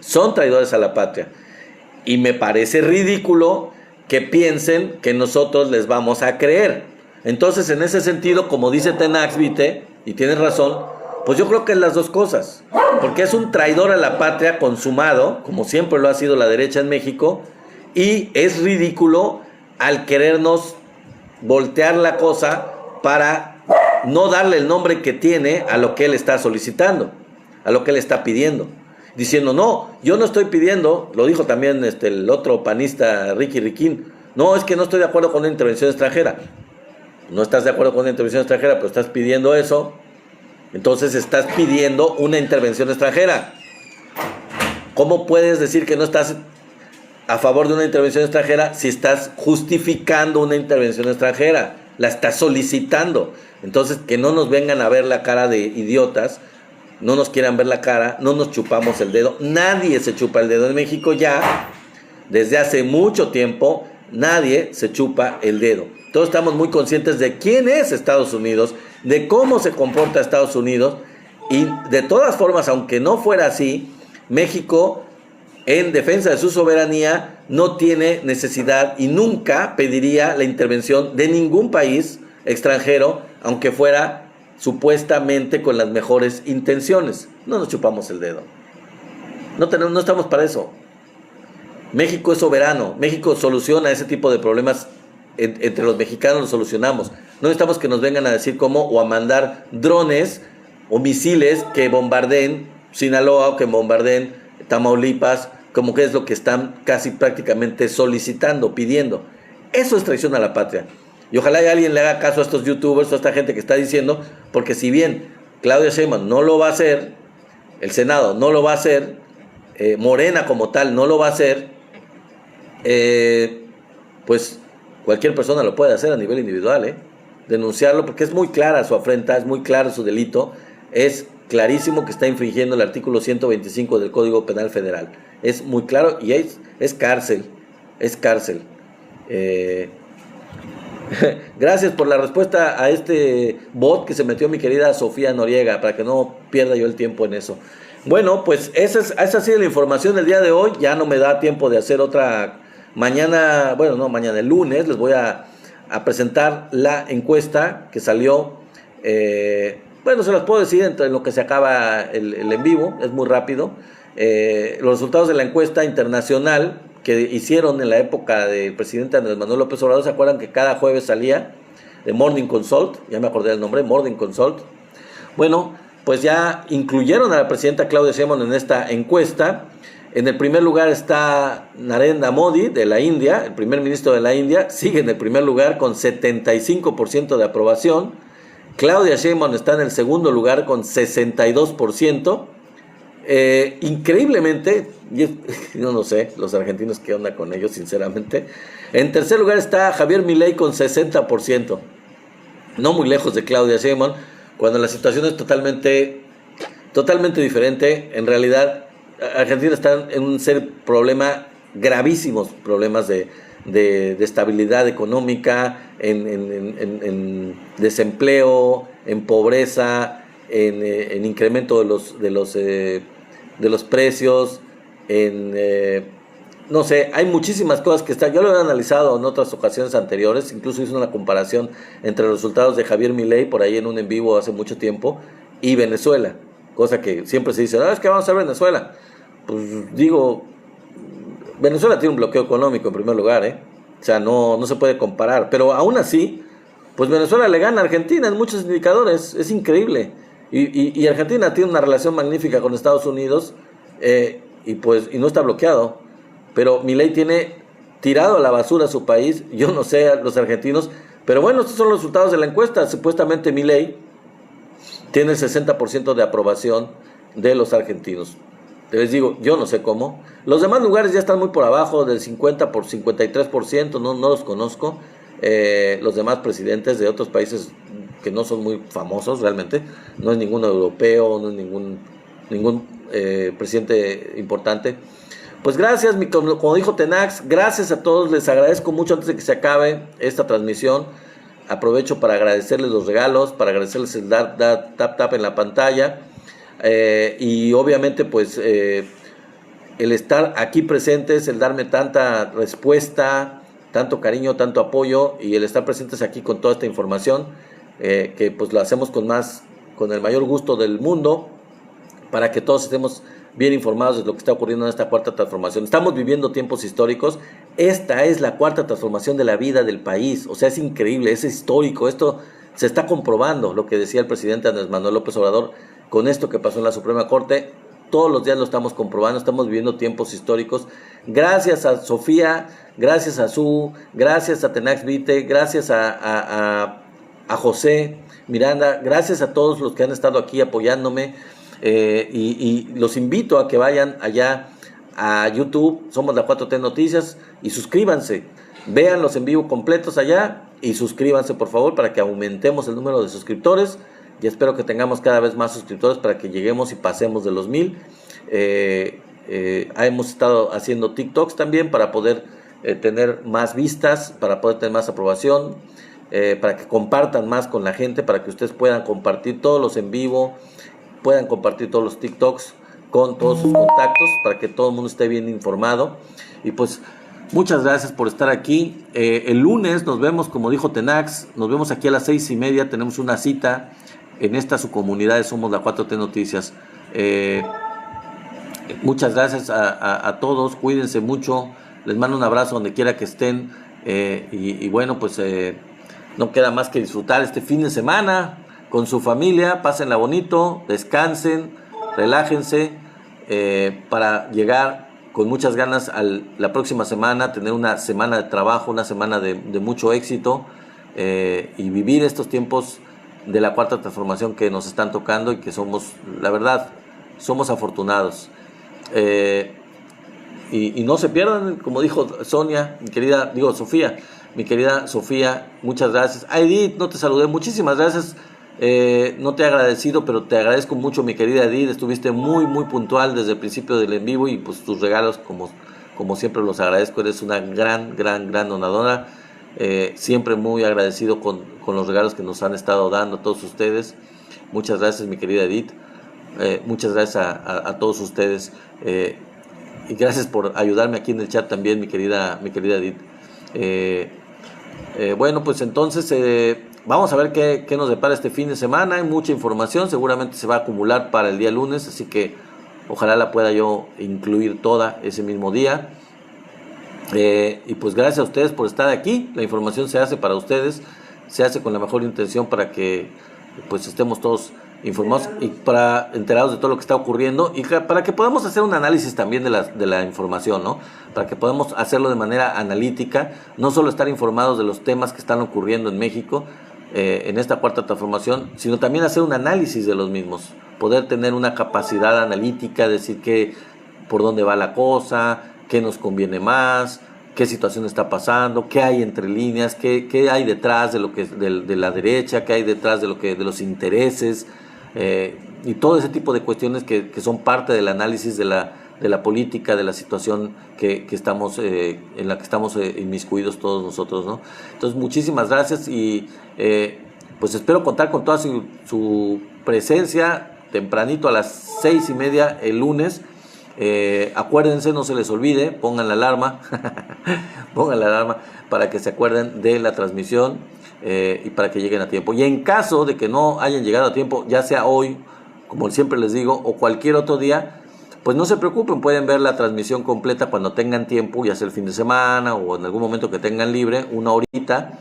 Son traidores a la patria. Y me parece ridículo que piensen que nosotros les vamos a creer. Entonces, en ese sentido, como dice Tenax Vite, y tienes razón, pues yo creo que es las dos cosas. Porque es un traidor a la patria consumado, como siempre lo ha sido la derecha en México, y es ridículo al querernos voltear la cosa para no darle el nombre que tiene a lo que él está solicitando, a lo que él está pidiendo. Diciendo, no, yo no estoy pidiendo, lo dijo también el otro panista Ricky Riquín, no, es que no estoy de acuerdo con una intervención extranjera. No estás de acuerdo con una intervención extranjera, pero estás pidiendo eso, entonces estás pidiendo una intervención extranjera. ¿Cómo puedes decir que no estás a favor de una intervención extranjera si estás justificando una intervención extranjera? La estás solicitando. Entonces, que no nos vengan a ver la cara de idiotas, no nos quieran ver la cara, no nos chupamos el dedo. Nadie se chupa el dedo en México ya, desde hace mucho tiempo, nadie se chupa el dedo. Todos estamos muy conscientes de quién es Estados Unidos, de cómo se comporta Estados Unidos, y de todas formas, aunque no fuera así, México, en defensa de su soberanía, no tiene necesidad y nunca pediría la intervención de ningún país extranjero, aunque fuera supuestamente con las mejores intenciones. No nos chupamos el dedo. No estamos para eso. México es soberano. México soluciona ese tipo de problemas. Entre los mexicanos los solucionamos. No necesitamos que nos vengan a decir cómo, o a mandar drones o misiles que bombardeen Sinaloa o que bombardeen Tamaulipas, como que es lo que están casi prácticamente solicitando, pidiendo. Eso es traición a la patria. Y ojalá alguien le haga caso a estos youtubers, a esta gente que está diciendo, porque si bien Claudia Sheinbaum no lo va a hacer, el Senado no lo va a hacer, Morena como tal no lo va a hacer, pues cualquier persona lo puede hacer a nivel individual, denunciarlo, porque es muy clara su afrenta, es muy claro su delito, es clarísimo que está infringiendo el artículo 125 del Código Penal Federal. Es muy claro y es cárcel, es cárcel. Gracias por la respuesta a este bot que se metió mi querida Sofía Noriega, para que no pierda yo el tiempo en eso. Bueno, pues esa ha sido la información del día de hoy. Ya no me da tiempo de hacer otra mañana. Bueno, no, mañana, el lunes les voy a presentar la encuesta que salió. Bueno, se las puedo decir entre lo que se acaba el en vivo, es muy rápido. Los resultados de la encuesta internacional que hicieron en la época del presidente Andrés Manuel López Obrador. ¿Se acuerdan que cada jueves salía de Morning Consult? Ya me acordé del nombre, Morning Consult. Bueno, pues ya incluyeron a la presidenta Claudia Sheinbaum en esta encuesta. En el primer lugar está Narendra Modi de la India, el primer ministro de la India, sigue en el primer lugar con 75% de aprobación. Claudia Sheinbaum está en el segundo lugar con 62%. Increíblemente, yo no sé, los argentinos qué onda con ellos, sinceramente. En tercer lugar está Javier Milei con 60%. No muy lejos de Claudia Sheinbaum, cuando la situación es totalmente diferente. En realidad, Argentina está en un problema, gravísimos problemas de estabilidad económica, en desempleo, en pobreza, en incremento de los precios, no sé, hay muchísimas cosas que están. Yo lo he analizado en otras ocasiones anteriores, incluso hice una comparación entre los resultados de Javier Milei por ahí en un en vivo hace mucho tiempo y Venezuela, cosa que siempre se dice, es que vamos a ver Venezuela. Pues digo, Venezuela tiene un bloqueo económico en primer lugar, o sea, no se puede comparar, pero aún así, pues Venezuela le gana a Argentina en muchos indicadores, es increíble. Y Argentina tiene una relación magnífica con Estados Unidos, y no está bloqueado. Pero Milei tiene tirado a la basura a su país. Yo no sé a los argentinos, pero bueno, estos son los resultados de la encuesta. Supuestamente Milei tiene el 60% de aprobación de los argentinos. Les digo, yo no sé cómo. Los demás lugares ya están muy por abajo, del 53%, no los conozco. Los demás presidentes de otros países que no son muy famosos realmente, no es ninguno europeo, no es ningún presidente importante. Pues gracias, como dijo Tenax, gracias a todos, les agradezco mucho. Antes de que se acabe esta transmisión, aprovecho para agradecerles los regalos, para agradecerles el tap en la pantalla, y obviamente pues el estar aquí presentes, el darme tanta respuesta, tanto cariño, tanto apoyo, y el estar presentes aquí con toda esta información, que pues lo hacemos con el mayor gusto del mundo, para que todos estemos bien informados de lo que está ocurriendo en esta cuarta transformación. Estamos viviendo tiempos históricos. Esta es la cuarta transformación de la vida del país. O sea, es increíble, es histórico. Esto se está comprobando, lo que decía el presidente Andrés Manuel López Obrador, con esto que pasó en la Suprema Corte. Todos los días lo estamos comprobando, estamos viviendo tiempos históricos. Gracias a Sofía, gracias a Su, gracias a Tenax Vite, gracias a José Miranda, gracias a todos los que han estado aquí apoyándome. Y los invito a que vayan allá a YouTube, somos la 4T Noticias, y suscríbanse, vean los en vivo completos allá y suscríbanse por favor, para que aumentemos el número de suscriptores, y espero que tengamos cada vez más suscriptores para que lleguemos y pasemos de los 1000. Hemos estado haciendo TikToks también para poder tener más vistas, para poder tener más aprobación, para que compartan más con la gente, para que ustedes puedan compartir todos los en vivo, puedan compartir todos los TikToks con todos sus contactos, para que todo el mundo esté bien informado. Y pues muchas gracias por estar aquí. El lunes nos vemos, como dijo Tenax, nos vemos aquí a las 6:30, tenemos una cita en esta su comunidad de Somos la 4T Noticias. Muchas gracias a todos, cuídense mucho, les mando un abrazo donde quiera que estén, y bueno, pues no queda más que disfrutar este fin de semana con su familia, pásenla bonito, descansen, relájense, para llegar con muchas ganas la próxima semana, tener una semana de trabajo, una semana de mucho éxito, y vivir estos tiempos de la cuarta transformación que nos están tocando, y que somos, la verdad, somos afortunados. Y no se pierdan, como dijo Sofía, mi querida Sofía, muchas gracias. Edith, no te saludé, muchísimas gracias. No te he agradecido, pero te agradezco mucho, mi querida Edith. Estuviste muy puntual desde el principio del en vivo, y pues tus regalos como siempre los agradezco. Eres una gran donadora. Siempre muy agradecido con los regalos que nos han estado dando a todos ustedes. Muchas gracias, mi querida Edith. Muchas gracias a todos ustedes. Y gracias por ayudarme aquí en el chat también, mi querida Edith. Bueno, pues entonces vamos a ver qué nos depara este fin de semana. Hay mucha información, seguramente se va a acumular para el día lunes, así que ojalá la pueda yo incluir toda ese mismo día. Y pues gracias a ustedes por estar aquí. La información se hace para ustedes, se hace con la mejor intención para que pues estemos todos informados y para enterados de todo lo que está ocurriendo, y para que podamos hacer un análisis también de la información, ¿no? Para que podamos hacerlo de manera analítica, no solo estar informados de los temas que están ocurriendo en México en esta cuarta transformación, sino también hacer un análisis de los mismos, poder tener una capacidad analítica, decir por dónde va la cosa, qué nos conviene más, qué situación está pasando, qué hay entre líneas, qué hay detrás de lo que de la derecha, qué hay detrás de los intereses, y todo ese tipo de cuestiones que son parte del análisis de la política, de la situación que estamos en la que estamos inmiscuidos todos nosotros, ¿no? Entonces, muchísimas gracias y pues espero contar con toda su presencia tempranito a las 6:30 el lunes. Acuérdense, no se les olvide, pongan la alarma pongan la alarma para que se acuerden de la transmisión y para que lleguen a tiempo. Y en caso de que no hayan llegado a tiempo, ya sea hoy, como siempre les digo, o cualquier otro día, pues no se preocupen, pueden ver la transmisión completa cuando tengan tiempo, ya sea el fin de semana o en algún momento que tengan libre, una horita,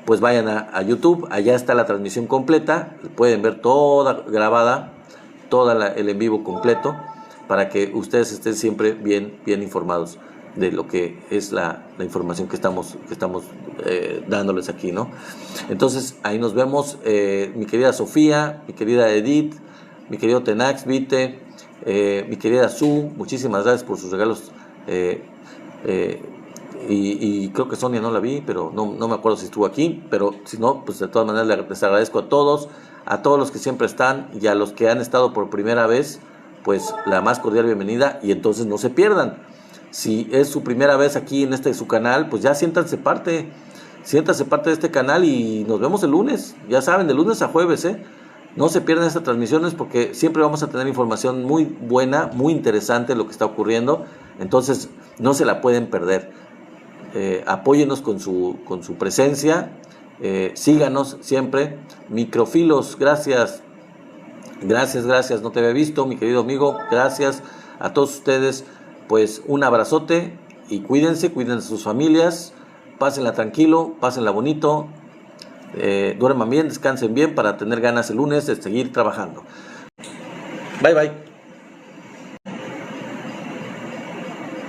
pues vayan a YouTube, allá está la transmisión completa, pueden ver toda grabada, el en vivo completo, para que ustedes estén siempre bien informados de lo que es la información que estamos dándoles aquí, ¿no? Entonces, ahí nos vemos, mi querida Sofía, mi querida Edith, mi querido Tenax, Vite, mi querida Su, muchísimas gracias por sus regalos, y creo que Sonia no la vi, pero no me acuerdo si estuvo aquí, pero si no, pues de todas maneras les agradezco a todos los que siempre están, y a los que han estado por primera vez, pues la más cordial bienvenida, y entonces no se pierdan. Si es su primera vez aquí en su canal, pues ya siéntanse parte de este canal y nos vemos el lunes, ya saben, de lunes a jueves, no se pierdan estas transmisiones porque siempre vamos a tener información muy buena, muy interesante de lo que está ocurriendo, entonces no se la pueden perder. Apóyenos con su presencia, síganos siempre. Microfilos, gracias, no te había visto, mi querido amigo, gracias a todos ustedes, pues un abrazote y cuídense sus familias, pásenla tranquilo, pásenla bonito, duerman bien, descansen bien para tener ganas el lunes de seguir trabajando. Bye bye.